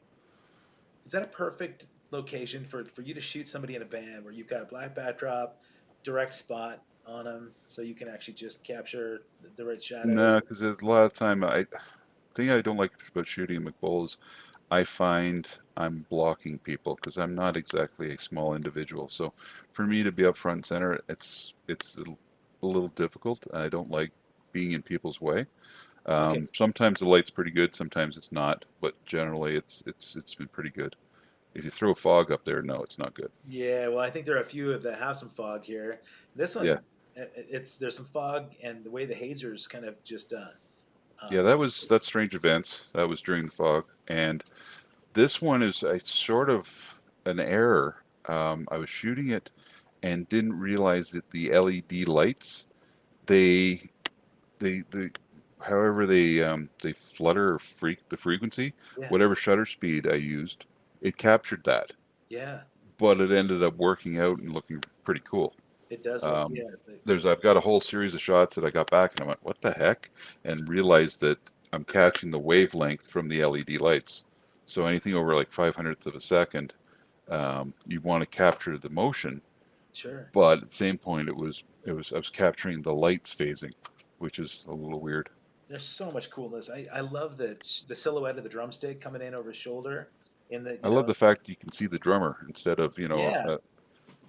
Is that a perfect location for you to shoot somebody in a band where you've got a black backdrop, direct spot on them, so you can actually just capture the right No, shadows? because a lot of time I thing I don't like about shooting at McBowl is I find I'm blocking people because I'm not exactly a small individual. So for me to be up front and center, it's a little difficult. I don't like being in people's way. Okay. Sometimes the light's pretty good, sometimes it's not, but generally it's been pretty good. If you throw fog up there, no, it's not good. Yeah, well, I think there are a few that have some fog here. This Yeah, one, it's there's some fog, and the way the hazers kind of just yeah, um, that's Strange Events. That was during the fog, and this one is a sort of an error. I was shooting it and didn't realize that the LED lights they they however they flutter or freak the frequency, yeah, whatever shutter speed I used, it captured that, yeah, but it ended up working out and looking pretty cool. it does look Um, yeah, it's I've got a whole series of shots that I got back and I went, what the heck? And realized that I'm catching the wavelength from the LED lights. So anything over like 500ths of a second, you want to capture the motion, sure. but at the same point, I was capturing the lights phasing, which is a little weird. There's so much coolness. I love the silhouette of the drumstick coming in over his shoulder in the I love the fact you can see the drummer instead of yeah,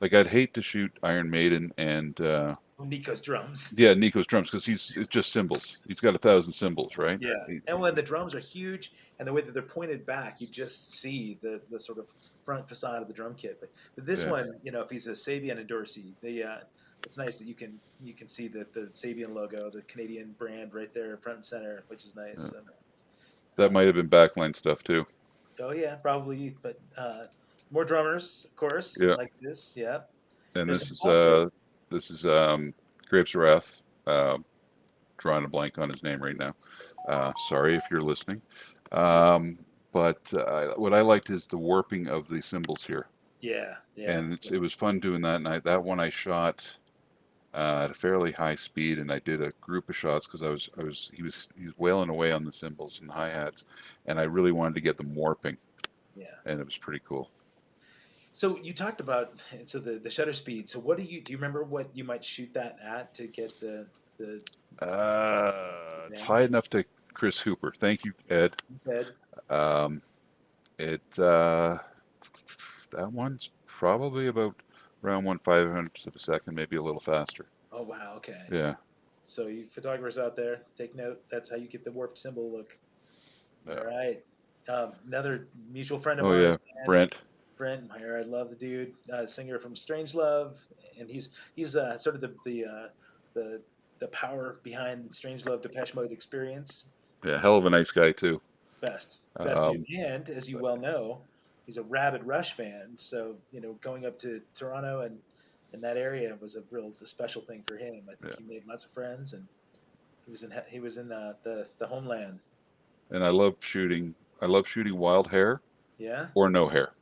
like I'd hate to shoot Iron Maiden and Nico's drums. yeah, Nico's drums because it's just cymbals. He's got 1,000 cymbals, right? Yeah, and when the drums are huge and the way that they're pointed back, you just see the sort of front facade of the drum kit. But this Yeah, one, if he's a Sabian endorsee, it's nice that you can see the Sabian logo, the Canadian brand right there, front and center, which is yeah. nice. And That might have been backline stuff too. oh yeah, probably, but more drummers, of course, Yeah, like this. Yeah, and there's some fog here. this is Grapes of Wrath. Uh, Drawing a blank on his name right now. Sorry if you're listening. Um, but what I liked is the warping of the cymbals here, Yeah, yeah, and it was fun doing that. And that one I shot at a fairly high speed, and I did a group of shots because he was wailing away on the cymbals and hi hats, and I really wanted to get them warping, yeah. and it was pretty cool. So you talked about the shutter speed. So do you remember what you might shoot that at to get the It's advantage? high enough to Chris Hooper. Thank you, Ed. You said, Um, it that one's probably about around 1/500th of a second, maybe a little faster. oh wow, okay. Yeah, So you photographers out there, take note. That's how you get the warped symbol look. All Yeah. right. Another mutual friend of Oh ours, yeah, man, Brent. Brent Meyer. I love the dude, singer from Strangelove, and he's sort of the the power behind Strangelove Depeche Mode experience. Yeah, hell of a nice guy too. Best dude. Um, And as you well know, he's a rabid Rush fan. So going up to Toronto and that area was a special thing for him. I think yeah, he made lots of friends, and he was in the homeland. and I love shooting. I love shooting wild hair Yeah, or no hair.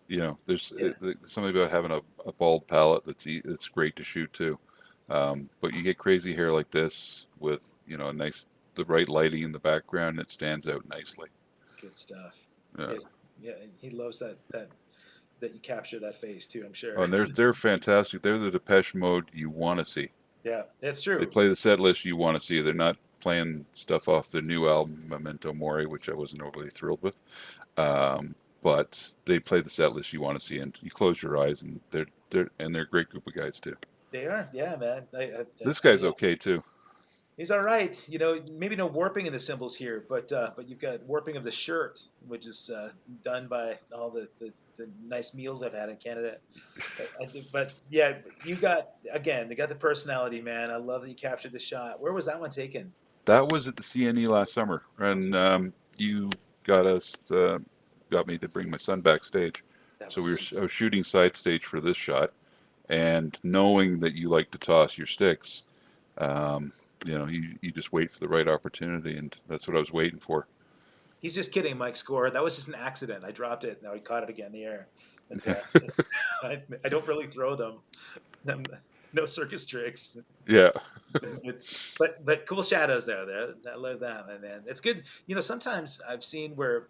There's yeah. something about having a bald palette that's great to shoot too. But you get crazy hair like this with a nice the right lighting in the background, it stands out nicely. Good stuff. Yeah. Yes, yeah. He loves that you capture that face too. I'm Oh, sure. and they're fantastic. They're the Depeche Mode you want to see. Yeah, that's They true. play the set list you want to see. They're not playing stuff off the new album Memento Mori, which I wasn't overly thrilled with. But they play the set list you want to see, and you close your eyes, and they're a great group of guys too. They are. Yeah, man. This guy's okay too. He's all right. Maybe no warping in the cymbals here, but you've got warping of the shirt, which is done by all the nice meals I've had in Canada. But yeah, you got again. They got the personality, man. I love that you captured the shot. Where was that one taken? That was at the CNE last summer, Okay, and you got us got me to bring my son backstage. that So was I was shooting side stage for this shot, and knowing that you like to toss your sticks, um, you just wait for the right opportunity, and that's what I was waiting for. He's just kidding, Mike Score. That was just an accident. I dropped it. Now he caught it again in the air. But I don't really throw them. No circus tricks. Yeah, But cool shadows there. I love that, man. It's good. Sometimes I've seen where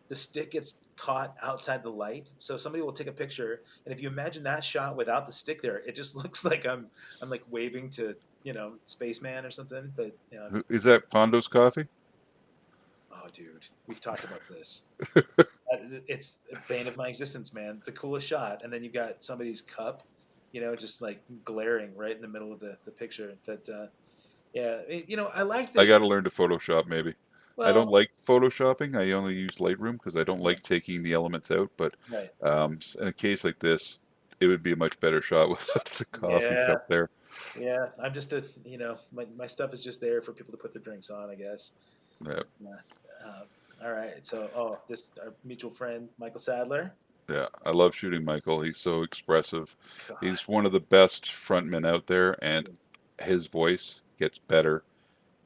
the stick gets caught outside the light. So somebody will take a picture, and if you imagine that shot without the stick there, it just looks like I'm like waving to spaceman or something. But is that Pondo's coffee? oh, dude, we've talked about this. It's a bane of my existence, man. It's the coolest shot, and then you got somebody's cup, just like glaring right in the middle of the picture. But yeah, I like I that. got to learn to Photoshop maybe. I don't Well, like photoshopping. I only use Lightroom because I don't right, like taking the elements out. But right. in a case like this, it would be a much better shot without the coffee Yeah, cup there. yeah. I'm just my stuff is just there for people to put their drinks on, I guess. Yeah, Yeah. All right. So, this our mutual friend Michael Sadler. yeah. I love shooting Michael. He's so expressive. God, He's one of the best frontmen out there, and his voice gets better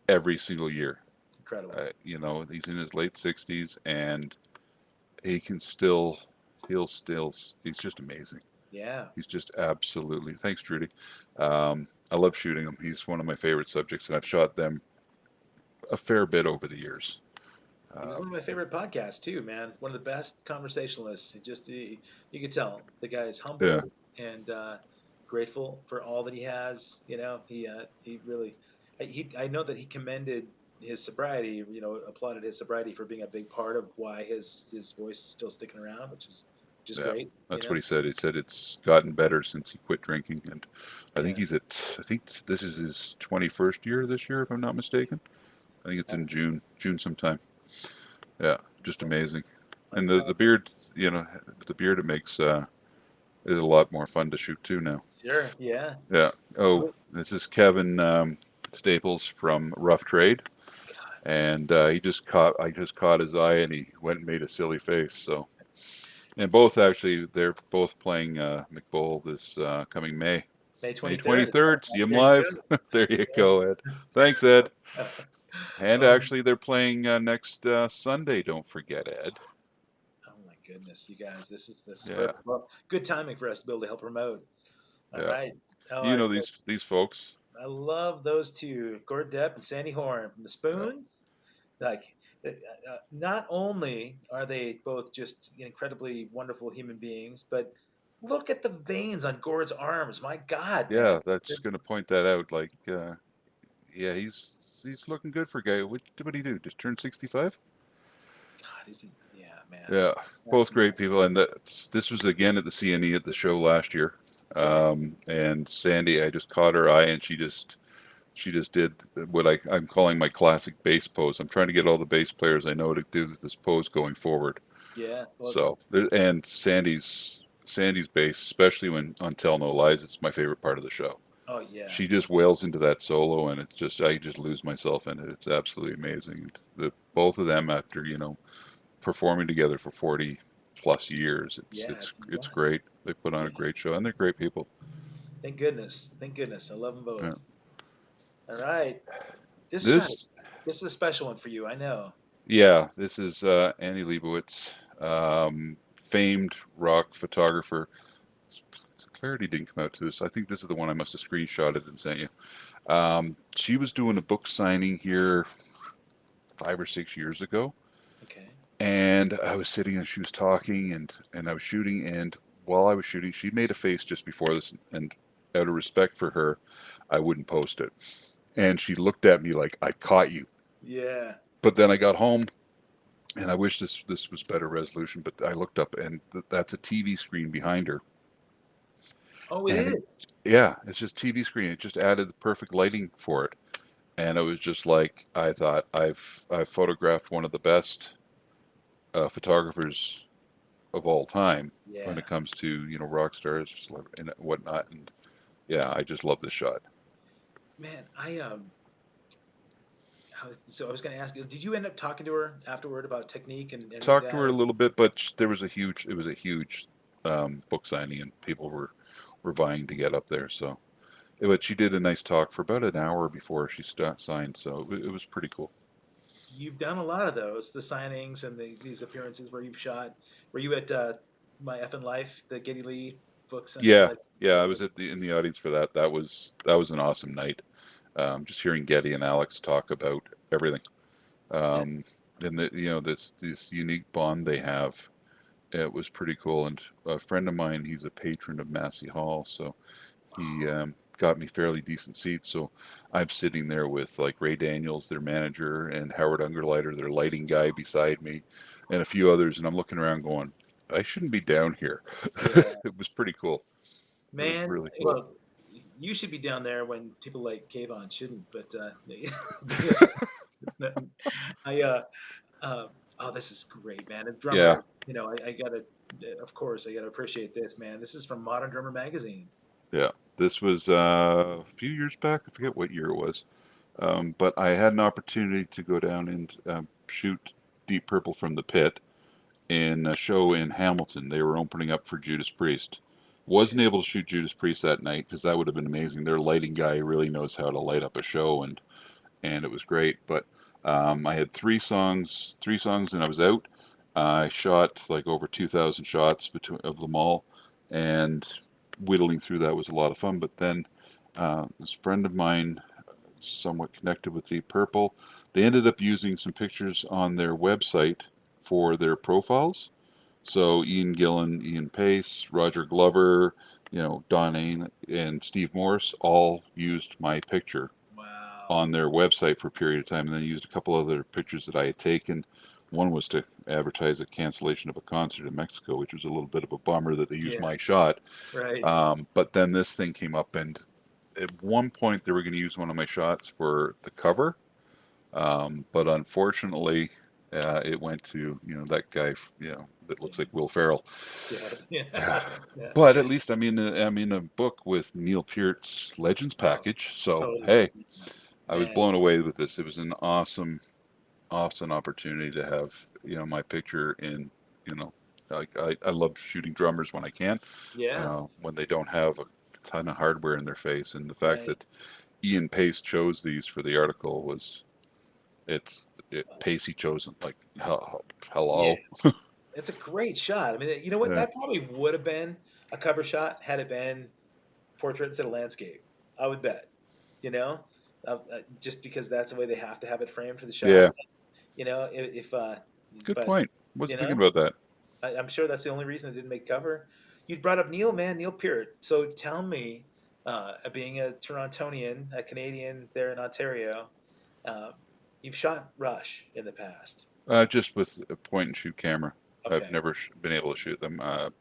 every single year. incredible. He's in his late 60s, and he can still, he's just amazing. Yeah. He's just absolutely. Thanks, Trudy. I love shooting him. He's one of my favorite subjects, and I've shot them a fair bit over the years. He was Um, one of my favorite podcasts too, man. One of the best conversationalists. You could tell the guy is yeah, humble and grateful for all that he has. He really, I know that he commended his sobriety. Applauded his sobriety for being a big part of why his voice is still sticking around, which is yeah. great. That's what he said. He said it's gotten better since he quit drinking, and I think Yeah, he's at. I think this is his 21st year this year, if I'm not mistaken. I think it's yeah. in June sometime. Yeah, just Well, amazing. And Mike the Sadler. beard, the beard it makes is a lot more fun to shoot too now. Sure. Yeah. Yeah. Oh, this is Kevin Staples from Rough Trade, and I just caught his eye, and he went and made a silly face. So, and they're both playing McBowl this coming May May 23rd. 23rd. See him There you live. There you go, Ed. Thanks, Ed. go. And Oh, actually, they're playing next Sunday. Don't forget, Ed. oh my goodness, you guys, this is Yeah, perfect. Well, good timing for us to be able to help promote. All yeah. right. Oh, You know these folks. I love those two, Gord Depp and Sandy Horn from the Yeah, Spoons. Like, not only are they both just incredibly wonderful human beings, but look at the veins on Gord's arms. My God, man. yeah. That's gonna point that out. Like, yeah, he's looking good for a guy. What did he do? Just turned 65? God, yeah, man. Yeah, That's both great people. And this was again at the CNE at the show last year. okay. And Sandy, I just caught her eye, and she just She just did what I'm calling my classic bass pose. I'm trying to get all the bass players I know to do this pose going forward. Yeah. Well, So, and Sandy's bass, especially when on Tell No Lies, it's my favorite part of the show. oh yeah. She just wails into that solo, and it's just I just lose myself in it. It's absolutely amazing. The both of them, after performing together for 40 plus years, Yeah, it's it's nuts. great. They put on Yeah. a great show, and they're great people. Thank goodness. Thank goodness. I love them Yeah. both. All right. This shot, This, this is a special one for you. I know. yeah, this is Annie Leibovitz, famed rock photographer. Clarity didn't come out to this. I think this is the one I must have screenshotted and sent you. She was doing a book signing here 5 or 6 years ago, Okay. and I was sitting and she was talking, and I was shooting, and while I was shooting, she made a face just before this, and out of respect for her, I wouldn't post it. And she looked at me like I caught you. Yeah. But then I got home, and I wish this was better resolution, but I looked up, and that's a TV screen behind her, Oh, it and is. yeah, it's just TV screen. It just added the perfect lighting for it, and it was just like I thought I've photographed one of the best photographers of all time when Yeah. it comes to rock stars and whatnot. And yeah, I just love this shot. Man, so I was going to ask you, did you end up talking to her afterward about technique and any of Talked to that? her a Or little bit, but there was a huge it was a huge book signing, and people were vying to get up there. So, but she did a nice talk for about an hour before she signed. So it was pretty cool. you've done a lot of those, the signings and these appearances where you've shot. Were you at My Effing Life, the Geddy Lee books? Yeah, Like, yeah, I okay. was in the audience for that. That was an awesome night. Just hearing Getty and Alex talk about everything, Yeah. um, and this unique bond they have. It was pretty cool. And a friend of mine, he's a patron of Massey Hall, so he got me fairly decent seats. So I'm sitting there with like Ray Daniels, their manager, and Howard Ungerleider, their lighting guy, beside me, and a few others. And I'm looking around going, I shouldn't be down here. Yeah. It was pretty cool. It was Man, really cool. well, you should be down there when people like Kayvon shouldn't, but I uh, oh, this is great, man. As Yeah, drummer, I gotta, of course, I gotta appreciate this, man. This is from Modern Drummer magazine. yeah. This was a few years back. I forget what year it was. But I had an opportunity to go down and shoot Deep Purple from the Pit in a show in Hamilton. They were opening up for Judas Priest. Okay. Wasn't able to shoot Judas Priest that night because that would have been amazing. Their lighting guy really knows how to light up a show, and it was great. But I had three songs, and I was out. I shot like over 2,000 shots between of them all, and whittling through that was a lot of fun. But then this friend of mine, somewhat connected with Deep Purple, they ended up using some pictures on their website for their profiles. So Ian Gillan, Ian Pace, Roger Glover, Don Ain, and Steve Morse all used my picture Wow. on their website for a period of time, and then used a couple other pictures that I had taken. One was to advertise a cancellation of a concert in Mexico, which was a little bit of a bummer that they used Yeah. my shot. Right. But then this thing came up, and at one point they were going to use one of my shots for the cover, but unfortunately, it went to that guy, that looks Yeah. like Will Ferrell. Yeah. Yeah. Yeah. But at least I'm in a book with Neil Peart's Legends Oh, package. So totally hey, believe you. I was Man. blown away with this. It was an awesome opportunity to have my picture in. You know, like I love shooting drummers when I can, Yeah. when they don't have a ton of hardware in their face, and the fact Right. that Ian Pace chose these for the article was Pacey chose them. Like, Yeah. hello. It's a great shot. I mean, you know what? Yeah, That probably would have been a cover shot had it been portrait instead of landscape. I would bet. You know, just because that's the way they have to have it framed for the shot. yeah. If Good but point. you Wasn't thinking know, about that. I'm sure that's the only reason it didn't make cover. You brought up Neil, man, Neil Peart. So tell me, being a Torontonian, a Canadian there in Ontario, uh, you've shot Rush in the past. Just with a point and shoot camera. I've Okay. never been able to shoot them. Okay.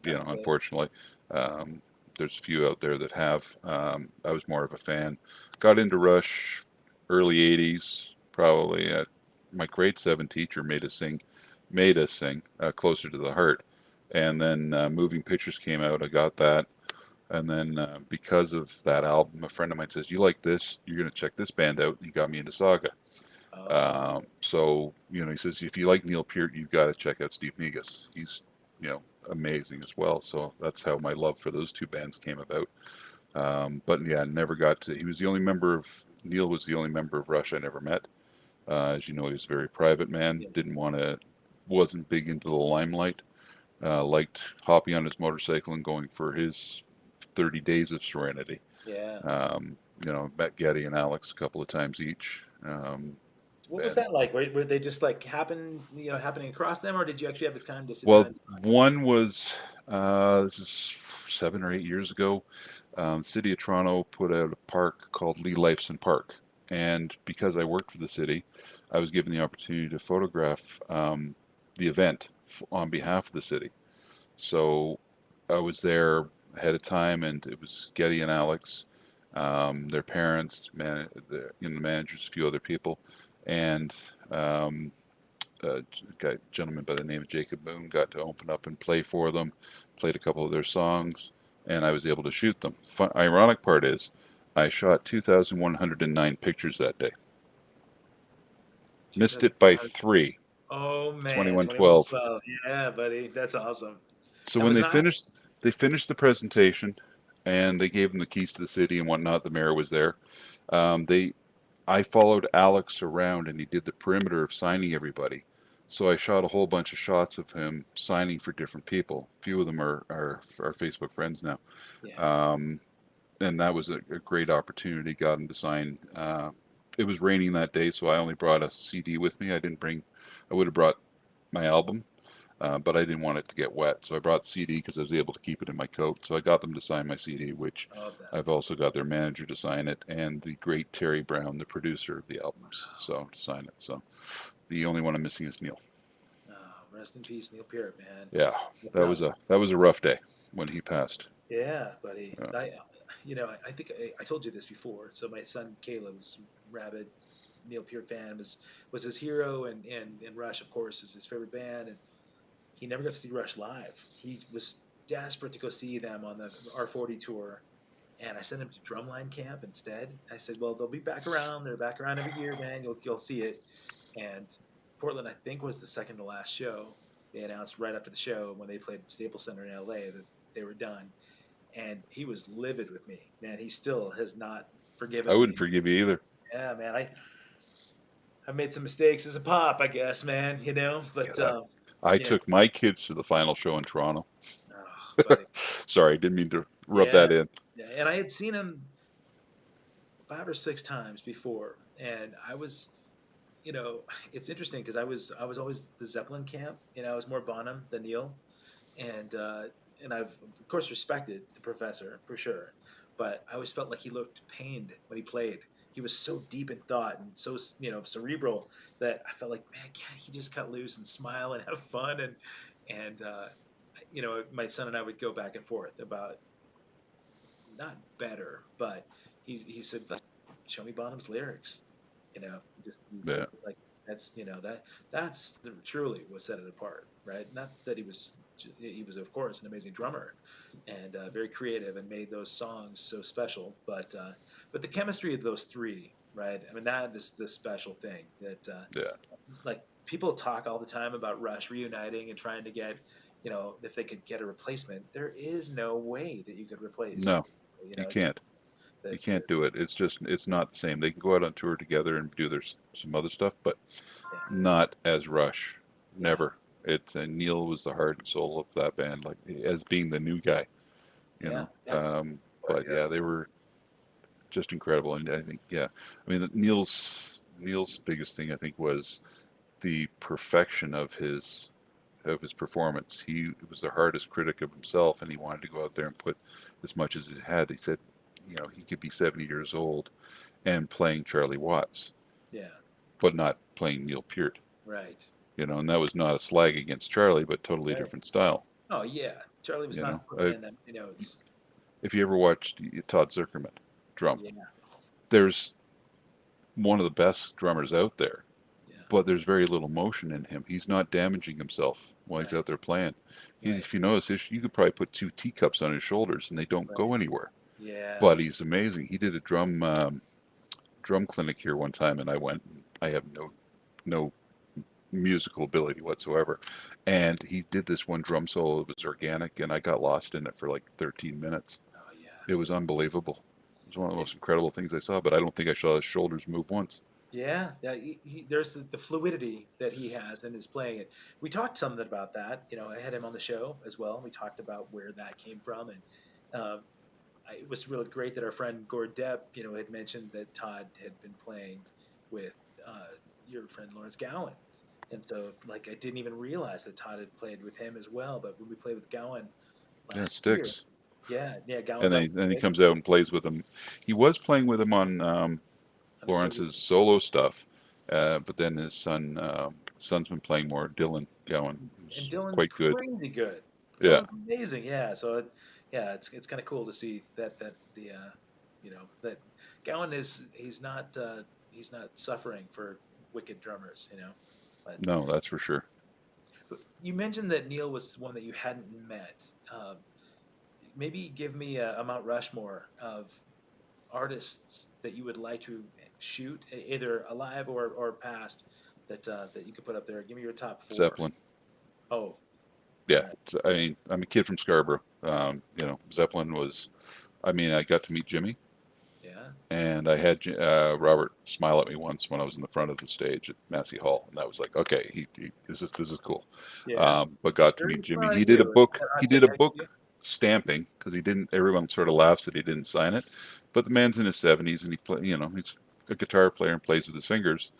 Unfortunately, um, there's a few out there that have. I was more of a fan. got into Rush early '80s, probably. My grade seven teacher made us sing "Closer to the Heart," and then Moving Pictures came out. I got that, and then because of that album, a friend of mine says, "You like this? You're gonna check this band out." He got me into Saga. Oh, nice. So he says if you like Neil Peart, you've got to check out Steve Migas. He's amazing as well. So that's how my love for those two bands came about. But yeah, never got to. He was the only member of Neil was the only member of Rush I never met. As you know, he was a very private man. Yeah, Wasn't big into the limelight. Liked hopping on his motorcycle and going for his 30 days of serenity. yeah. Met Getty and Alex a couple of times each. What was And that like? Were they just like happening across them, or did you actually have the time to sit down well, and talk? one was this is 7 or 8 years ago. City of Toronto put out a park called Lee Lifeson Park, and because I worked for the city, I was given the opportunity to photograph the event on behalf of the city. So I was there ahead of time, and it was Getty and Alex, their parents, the managers, a few other people, and um, a gentleman by the name of Jacob Moon got to open up and play for them, played a couple of their songs, and I was able to shoot them. Ironic part is, I shot 2,109 pictures that day. Missed it by 2001. three, Oh man, 2112. 2112. Yeah, buddy, that's awesome. So That when was not. they finished the presentation, and they gave them the keys to the city and whatnot. The mayor was there. They I followed Alex around and he did the perimeter of signing everybody. So I shot a whole bunch of shots of him signing for different people. A few of them are Facebook friends now. Yeah. Um, and that was a great opportunity. Got him to sign. It was raining that day, so I only brought a CD with me. I would have brought my album, but I didn't want it to get wet. So I brought the CD because I was able to keep it in my coat. So I got them to sign my CD, which Oh, that's I've cool. also got their manager to sign it and the great Terry Brown, the producer of the albums, Wow. so to sign it. So the only one I'm missing is Neil. Oh, rest in peace, Neil Peart, man. Yeah, Looking up. that was a rough day when he passed. Yeah, buddy. Uh, I think I told you this before. So my son Caleb's rabid Neil Peart fan was his hero, and Rush, of course, is his favorite band. And he never got to see Rush live. He was desperate to go see them on the R40 tour, and I sent him to Drumline Camp instead. I said, "Well, they'll be back around. They're back around every year, man. You'll see it." And Portland, I think, was the second to last show. They announced right after the show when they played Staples Center in LA that they were done, and he was livid with me. Man, he still has not I forgiven wouldn't me. forgive you either. Yeah, man, I made some mistakes as a pop, I guess, man. Yeah, But I you know, took my kids to the final show in Toronto. oh, buddy, Sorry, didn't mean to rub yeah, that in. yeah. And I had seen him 5 or 6 times before, and I was, you know, it's interesting because I was always the Zeppelin camp. I was more Bonham than Neil, and uh, and I've of course respected the professor for sure, but I always felt like he looked pained when he played. He was so deep in thought and so cerebral that I felt like, man, can't he just cut loose and smile and have fun? And my son and I would go back and forth about not better, but he said, show me Bonham's lyrics. He's Yeah, like, that's truly what set it apart, right? Not that he was of course an amazing drummer and very creative and made those songs so special, but the chemistry of those three, right? I mean, that is the special thing that yeah. like people talk all the time about Rush reuniting and trying to get, if they could get a replacement. There is no way that you could replace, No, you just can't. You the can't do it. It's not the same. They can go out on tour together and do some other stuff, but yeah, not as Rush. yeah, Never. It's Neil was the heart and soul of that band, like as being the new guy, you yeah, know. yeah. But But yeah, they were just incredible, and I think yeah, I mean Neil's biggest thing I think was the perfection of his performance. He was the hardest critic of himself, and he wanted to go out there and put as much as he had. He said, he could be 70 years old and playing Charlie Watts, yeah, but not playing Neil Peart. right, And that was not a slag against Charlie, but totally right. different style. Oh yeah, Charlie was You know, not playing them. It's if you ever watched Todd Zuckerman drum, yeah, there's one of the best drummers out there, Yeah. but there's very little motion in him. He's not damaging himself while he's Right. out there playing. Right. If you notice, you could probably put two teacups on his shoulders and they don't go Right. anywhere. Yeah. But he's amazing. He did a drum clinic here one time, and I went. I have no musical ability whatsoever, and he did this one drum solo that was organic, and I got lost in it for like 13 minutes. Oh yeah. It was unbelievable. It was one of the It- most incredible things I saw, but I don't think I saw his shoulders move once. yeah. Yeah. There's the fluidity that he has in his playing it. We talked something about that. I had him on the show as well. And we talked about where that came from, and um, it was really great that our friend Gord Depp, had mentioned that Todd had been playing with your friend Lawrence Gowan. And so, like, I didn't even realize that Todd had played with him as well. But when we played with Gowan Yeah, it last year, sticks. yeah, yeah, And Gowan's up then he with comes out and plays with him. He was playing with him on on a solo. Lawrence's solo stuff, but then his son's been playing more. Dylan Gowan, And who's Dylan's quite good. crazy good. Yeah, Dylan's amazing. Yeah. So, yeah, it's kind of cool to see that that Gowan he's not suffering for wicked drummers. But no, that's for sure. you mentioned that Neil was one that you hadn't met. Maybe give me a Mount Rushmore of artists that you would like to shoot, either alive or past, that you could put up there. Give me your top four. Zeppelin. Oh, Yeah, all right. I mean, I'm a kid from Scarborough. Zeppelin was. I mean, I got to meet Jimmy, Yeah. and I had Robert smile at me once when I was in the front of the stage at Massey Hall, and I was like, okay, this is cool. Yeah. But got to Sure, meet he's Jimmy. proud of He did a you. book. That He hot did take a I give you. book stamping because he didn't. Everyone sort of laughs that he didn't sign it, but the man's in his 70s and he play. He's a guitar player and plays with his fingers.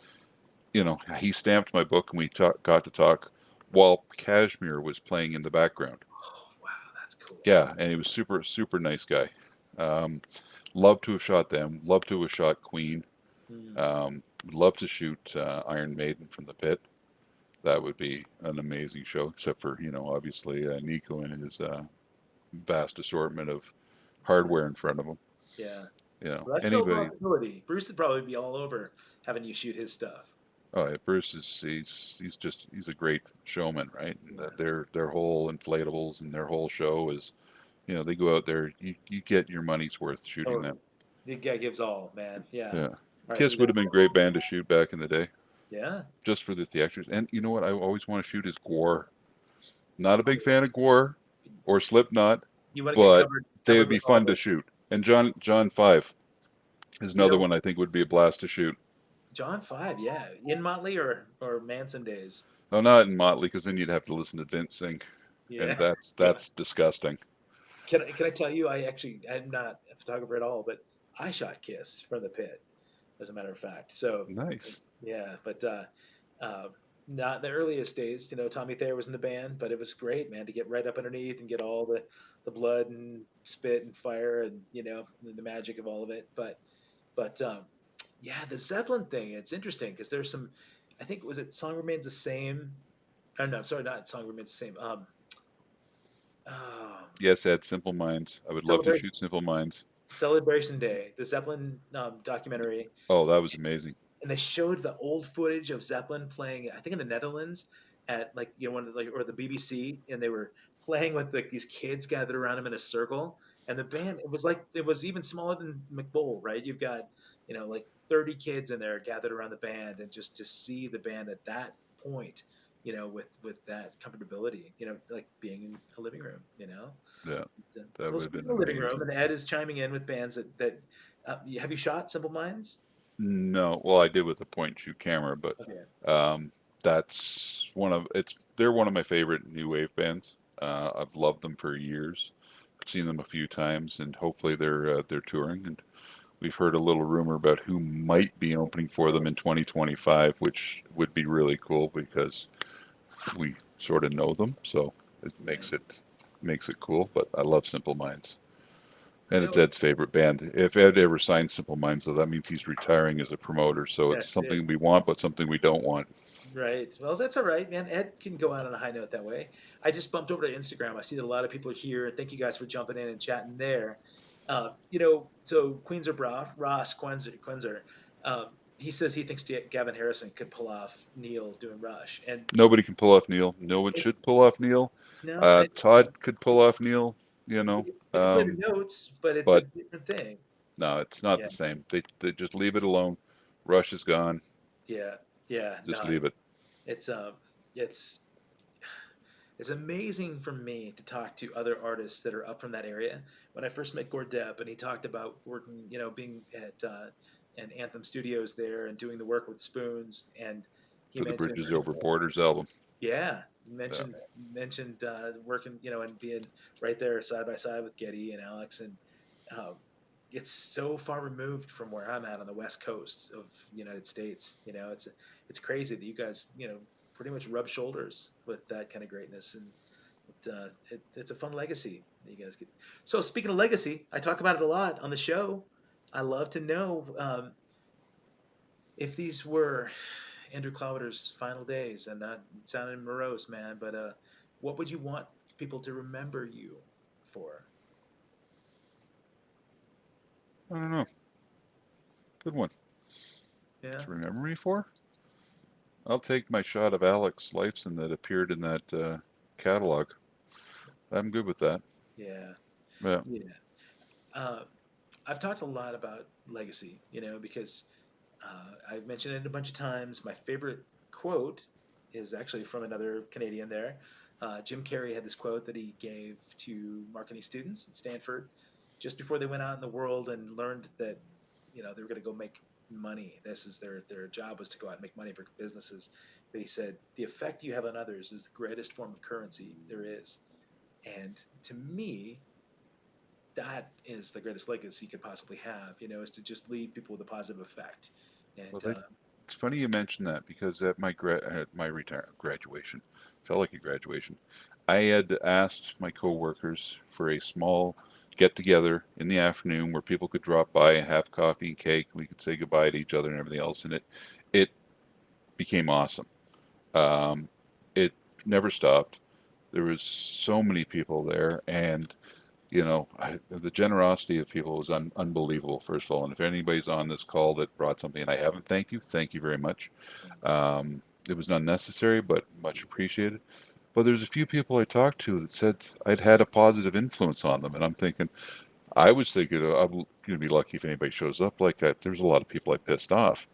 He stamped my book, and we got to talk while Kashmir was playing in the background. Oh, wow, that's cool. Yeah, and he was super, super nice guy. Um, love to have shot them. Love to have shot Queen. Hmm. Would love to shoot Iron Maiden from the pit. That would be an amazing show, except for, obviously Nico and his vast assortment of hardware in front of him. Yeah. Well, that's still a Anybody. possibility. Bruce would probably be all over having you shoot his stuff. Oh, yeah, Bruce is he's a great showman, right? And Yeah. their whole inflatables and their whole show is, they go out there. You get your money's worth shooting them. Totally. The guy gives all, man. Yeah. Yeah. All right. So we Kiss would got, have been a great band to shoot back in the day, yeah. just for the theatrics. And you know what? I always want to shoot is Gwar. Not a big fan of Gwar or Slipknot, You want to get but they would covered be with all fun of to it. shoot. And John Five is You another know, one I think would be a blast to shoot. John Five, yeah. In Motley or Manson days. Oh, not in Motley, because then you'd have to listen to Vince sing, and Yeah. that's Yeah. that's disgusting. Can I tell you? I'm not a photographer at all, but I shot Kiss from the pit, as a matter of fact. So Nice. yeah, but uh, not in the earliest days. Tommy Thayer was in the band, but it was great, man, to get right up underneath and get all the blood and spit and fire and the magic of all of it. But yeah, the Zeppelin thing, it's interesting because there's some. I think was it Song Remains the Same. Oh no, sorry, not Song Remains the Same. Um, Yes, Ed, Simple Minds. I would love to Celebration shoot Simple Minds. Celebration Day, the Zeppelin documentary, Oh, that was amazing. and they showed the old footage of Zeppelin playing, I think in the Netherlands, at like one of or the BBC, and they were playing with like these kids gathered around them in a circle, and the band it was even smaller than McBowl, right? You've got like 30 kids in there gathered around the band, and just to see the band at that point, with that comfortability, like being in a living room, Yeah, that Well, would have speaking been of living room, amazing. and Ed is chiming in with bands that have you shot Simple Minds? No, well, I did with a point and shoot camera, but Okay. um, that's they're one of my favorite new wave bands. I've loved them for years. I've seen them a few times, and hopefully they're touring. And we've heard a little rumor about who might be opening for them in 2025, which would be really cool because we sort of know them, so it Yeah. makes it cool. But I love Simple Minds. You And it's know, Ed's favorite band. If Ed ever signs Simple Minds, though, that means he's retiring as a promoter. So it's that's it. something we want, but something we don't want. Right. Well, that's all right, man. Ed can go out on a high note that way. I just bumped over to Instagram. I see that a lot of people are here. Thank you guys for jumping in and chatting there. So Queenser Bra Ross Quenzer, he says he thinks Gavin Harrison could pull off Neil doing Rush, and Nobody can pull off Neil. No one it, should pull off Neil. no, Todd could pull off Neil, you know, they could play the notes, but it's a but different thing. no, it's not Yeah, the same. They just leave it alone. Rush is gone. yeah, yeah. Just No, leave it. it's it's it's amazing for me to talk to other artists that are up from that area. When I first met Gord Depp, and he talked about working, being at an Anthem Studios there and doing the work with Spoons, and he For the mentioned, Bridges Over Borders album. yeah, Yeah. mentioned working, and being right there side by side with Getty and Alex, and um, it's so far removed from where I'm at on the West Coast of the United States. It's crazy that you guys, pretty much rub shoulders with that kind of greatness, and it's a fun legacy that you guys get. So speaking of legacy, I talk about it a lot on the show. I love to know, if these were Andrew Clowater's final days, and not sounding morose, man, but what would you want people to remember you for? I don't know. Good one Yeah, to remember me for. I'll take my shot of Alex Lifeson that appeared in that catalog. I'm good with that. yeah, Yeah. yeah. Uh, I've talked a lot about legacy, because I've mentioned it a bunch of times. My favorite quote is actually from another Canadian there. Jim Carrey had this quote that he gave to marketing students at Stanford just before they went out in the world and learned that, they were going to go make money. This is their job, was to go out and make money for businesses. But he said, the effect you have on others is the greatest form of currency there is. And to me, that is the greatest legacy you could possibly have, is to just leave people with a positive effect. Well, And it's funny you mentioned that because at my graduation, felt like a graduation, I had asked my coworkers for a small get together in the afternoon where people could drop by and have coffee and cake. We could say goodbye to each other and everything else, and it became awesome. Um, it never stopped. There was so many people there, and the generosity of people was unbelievable, first of all. And if anybody's on this call that brought something and I haven't, thank you very much. It was not necessary, but much appreciated. But there's a few people I talked to that said I'd had a positive influence on them. And I was thinking, I'm going to be lucky if anybody shows up like that. There's a lot of people I pissed off.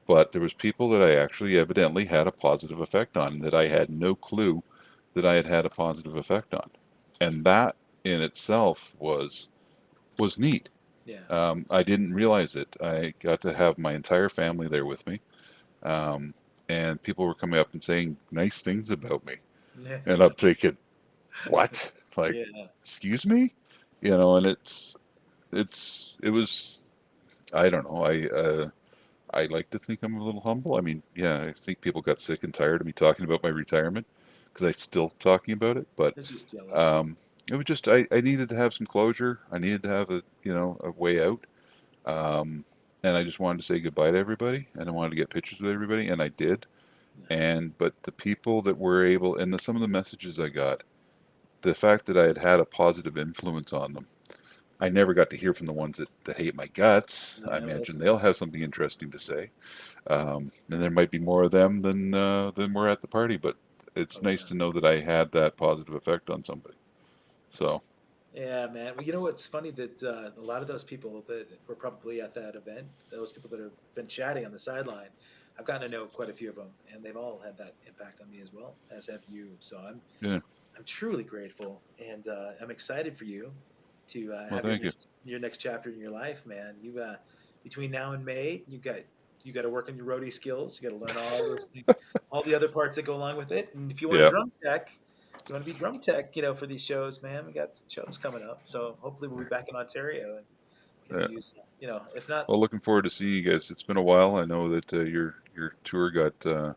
But there was people that I actually evidently had a positive effect on that I had no clue that I had had a positive effect on. And that in itself was neat. yeah, I didn't realize it. I got to have my entire family there with me, um, and people were coming up and saying nice things about me, and I'm thinking, what? Like, yeah, excuse me? And it was, I don't know. I like to think I'm a little humble. I mean, yeah, I think people got sick and tired of me talking about my retirement because I still talking about it, but they're just jealous. um, it was just I needed to have some closure. I needed to have a way out. Um, and I just wanted to say goodbye to everybody, and I wanted to get pictures with everybody, and I did. Nice. But the people that were able, and some of the messages I got, the fact that I had had a positive influence on them, I never got to hear from the ones that hate my guts. I Yeah, well, imagine that's they'll have something interesting to say, and there might be more of them than were at the party. But it's oh nice yeah, to know that I had that positive effect on somebody. So yeah, man. Well, what's funny that a lot of those people that were probably at that event, those people that have been chatting on the sideline, I've gotten to know quite a few of them, and they've all had that impact on me as well, as have you. So yeah, I'm truly grateful, and I'm excited for you to well, have thank you. your next chapter in your life, man. You between now and May, you got to work on your roadie skills. You got to learn all those things, all the other parts that go along with it. And if you want to Yeah, drum tech, if you want to be drum tech, for these shows, man, we got shows coming up. So hopefully we'll be back in Ontario and can yeah. use, if not, Well, looking forward to seeing you guys. It's been a while. I know that your tour got a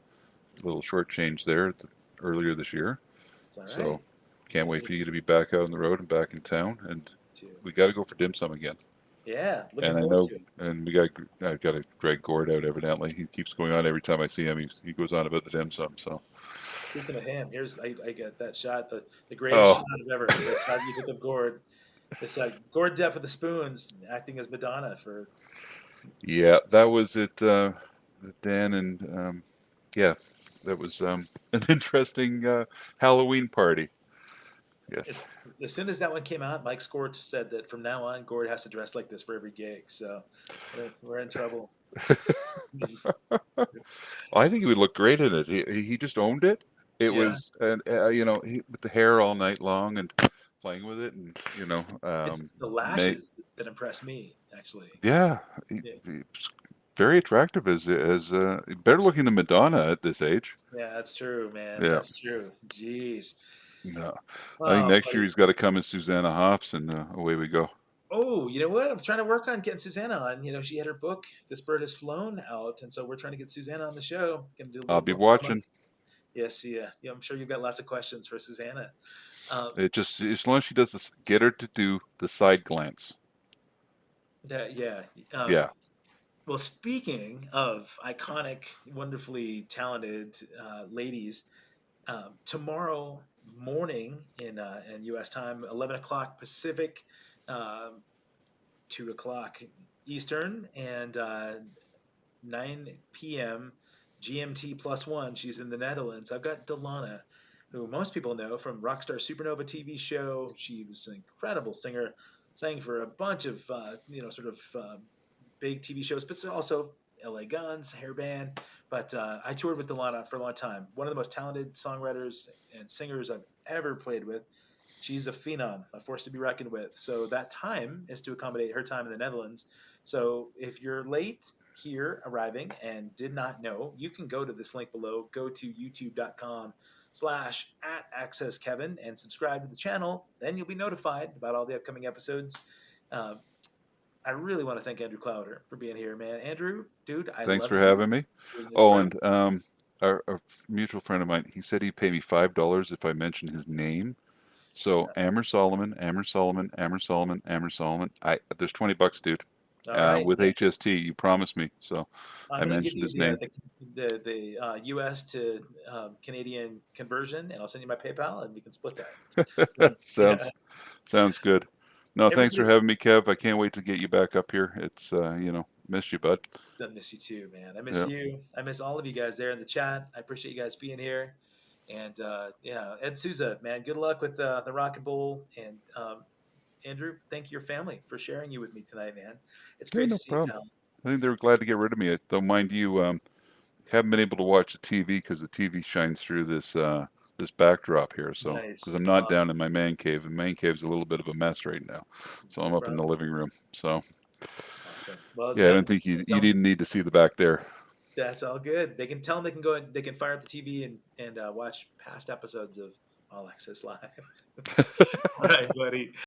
little shortchanged there earlier this year, it's all so right. can't Yeah, wait me for you to be back out on the road and back in town. And too. we got to go for dim sum again. Yeah, looking And I forward know, to it. and I got to drag Gord out evidently. He keeps going on every time I see him. He goes on about the dim sum. So, Speaking of him, I get that shot, the greatest oh, shot I've ever. That shot you took of Gord. It's like Gord Depp with the spoons acting as Madonna for. Yeah, that was it. Dan and yeah, that was an interesting Halloween party. Yes. It's, as soon as that one came out, Mike Score said that from now on, Gord has to dress like this for every gig. So we're in trouble. I think he would look great in it. He just owned it. It Yeah, was, and with the hair all night long and playing with it, and it's the May, lashes that impress me, actually. yeah, Yeah, he's very attractive as better looking than Madonna at this age. yeah, that's true, man. Yeah, That's true. Jeez. no, I think Oh, next year buddy. he's got to come as Susanna Hoffs, and away we go. Oh, you know what? I'm trying to work on getting Susanna on. She had her book, This Bird Has Flown, out. And so we're trying to get Susanna on the show. Gonna do a I'll little be more promo. watching. Yes, yeah. Yeah, I'm sure you've got lots of questions for Susanna. Um, It just as long as she does this, get her to do the side glance. yeah. Um, Yeah, well, speaking of iconic, wonderfully talented ladies, tomorrow morning in U.S. time, 11 o'clock Pacific, um, 2 o'clock Eastern, and 9 p.m. GMT +1. She's in the Netherlands. I've got Delana, who most people know from Rockstar Supernova TV show. She was an incredible singer, sang for a bunch of sort of big TV shows, but also LA Guns, hair band. But I toured with Delana for a long time. One of the most talented songwriters and singers I've ever played with. She's a phenom, a force to be reckoned with. So that time is to accommodate her time in the Netherlands. So if you're late here arriving and did not know, you can go to this link below. Go to youtube.com/at access Kevin and subscribe to the channel. Then you'll be notified about all the upcoming episodes. Um, I really want to thank Andrew Clowater for being here, man. Andrew, dude, I thanks love for you. having me. You're Oh, incredible. and our mutual friend of mine, he said he'd pay me $5 if I mentioned his name. So Amber Solomon, Amber Solomon, Amber Solomon, Amber Solomon. There's $20, dude. All right, With man. HST, you promised me. So I'm I gonna give mentioned you his name. the U.S. to Canadian conversion, and I'll send you my PayPal, and we can split that. Yeah, Sounds good. No, thanks for everybody. having me, Kev. I can't wait to get you back up here. It's missed you, bud. I miss you too, man. I miss Yeah. you. I miss all of you guys there in the chat. I appreciate you guys being here. And yeah, Ed Souza, man, good luck with the Rock and Bowl. And Andrew, thank your family for sharing you with me tonight, man. It's Yeah, great to no see you, problem. pal. I think they were glad to get rid of me. Though, mind you, haven't been able to watch the TV because the TV shines through this backdrop here. So, because Nice, I'm not down awesome, in my man cave, and man cave's a little bit of a mess right now. So I'm up in the from living room. So awesome. Well, yeah, I don't then think you can you tell them didn't need to see the back there. that's all good. They can tell them they can go and they can fire up the TV and watch past episodes of All Access Live. All right, buddy.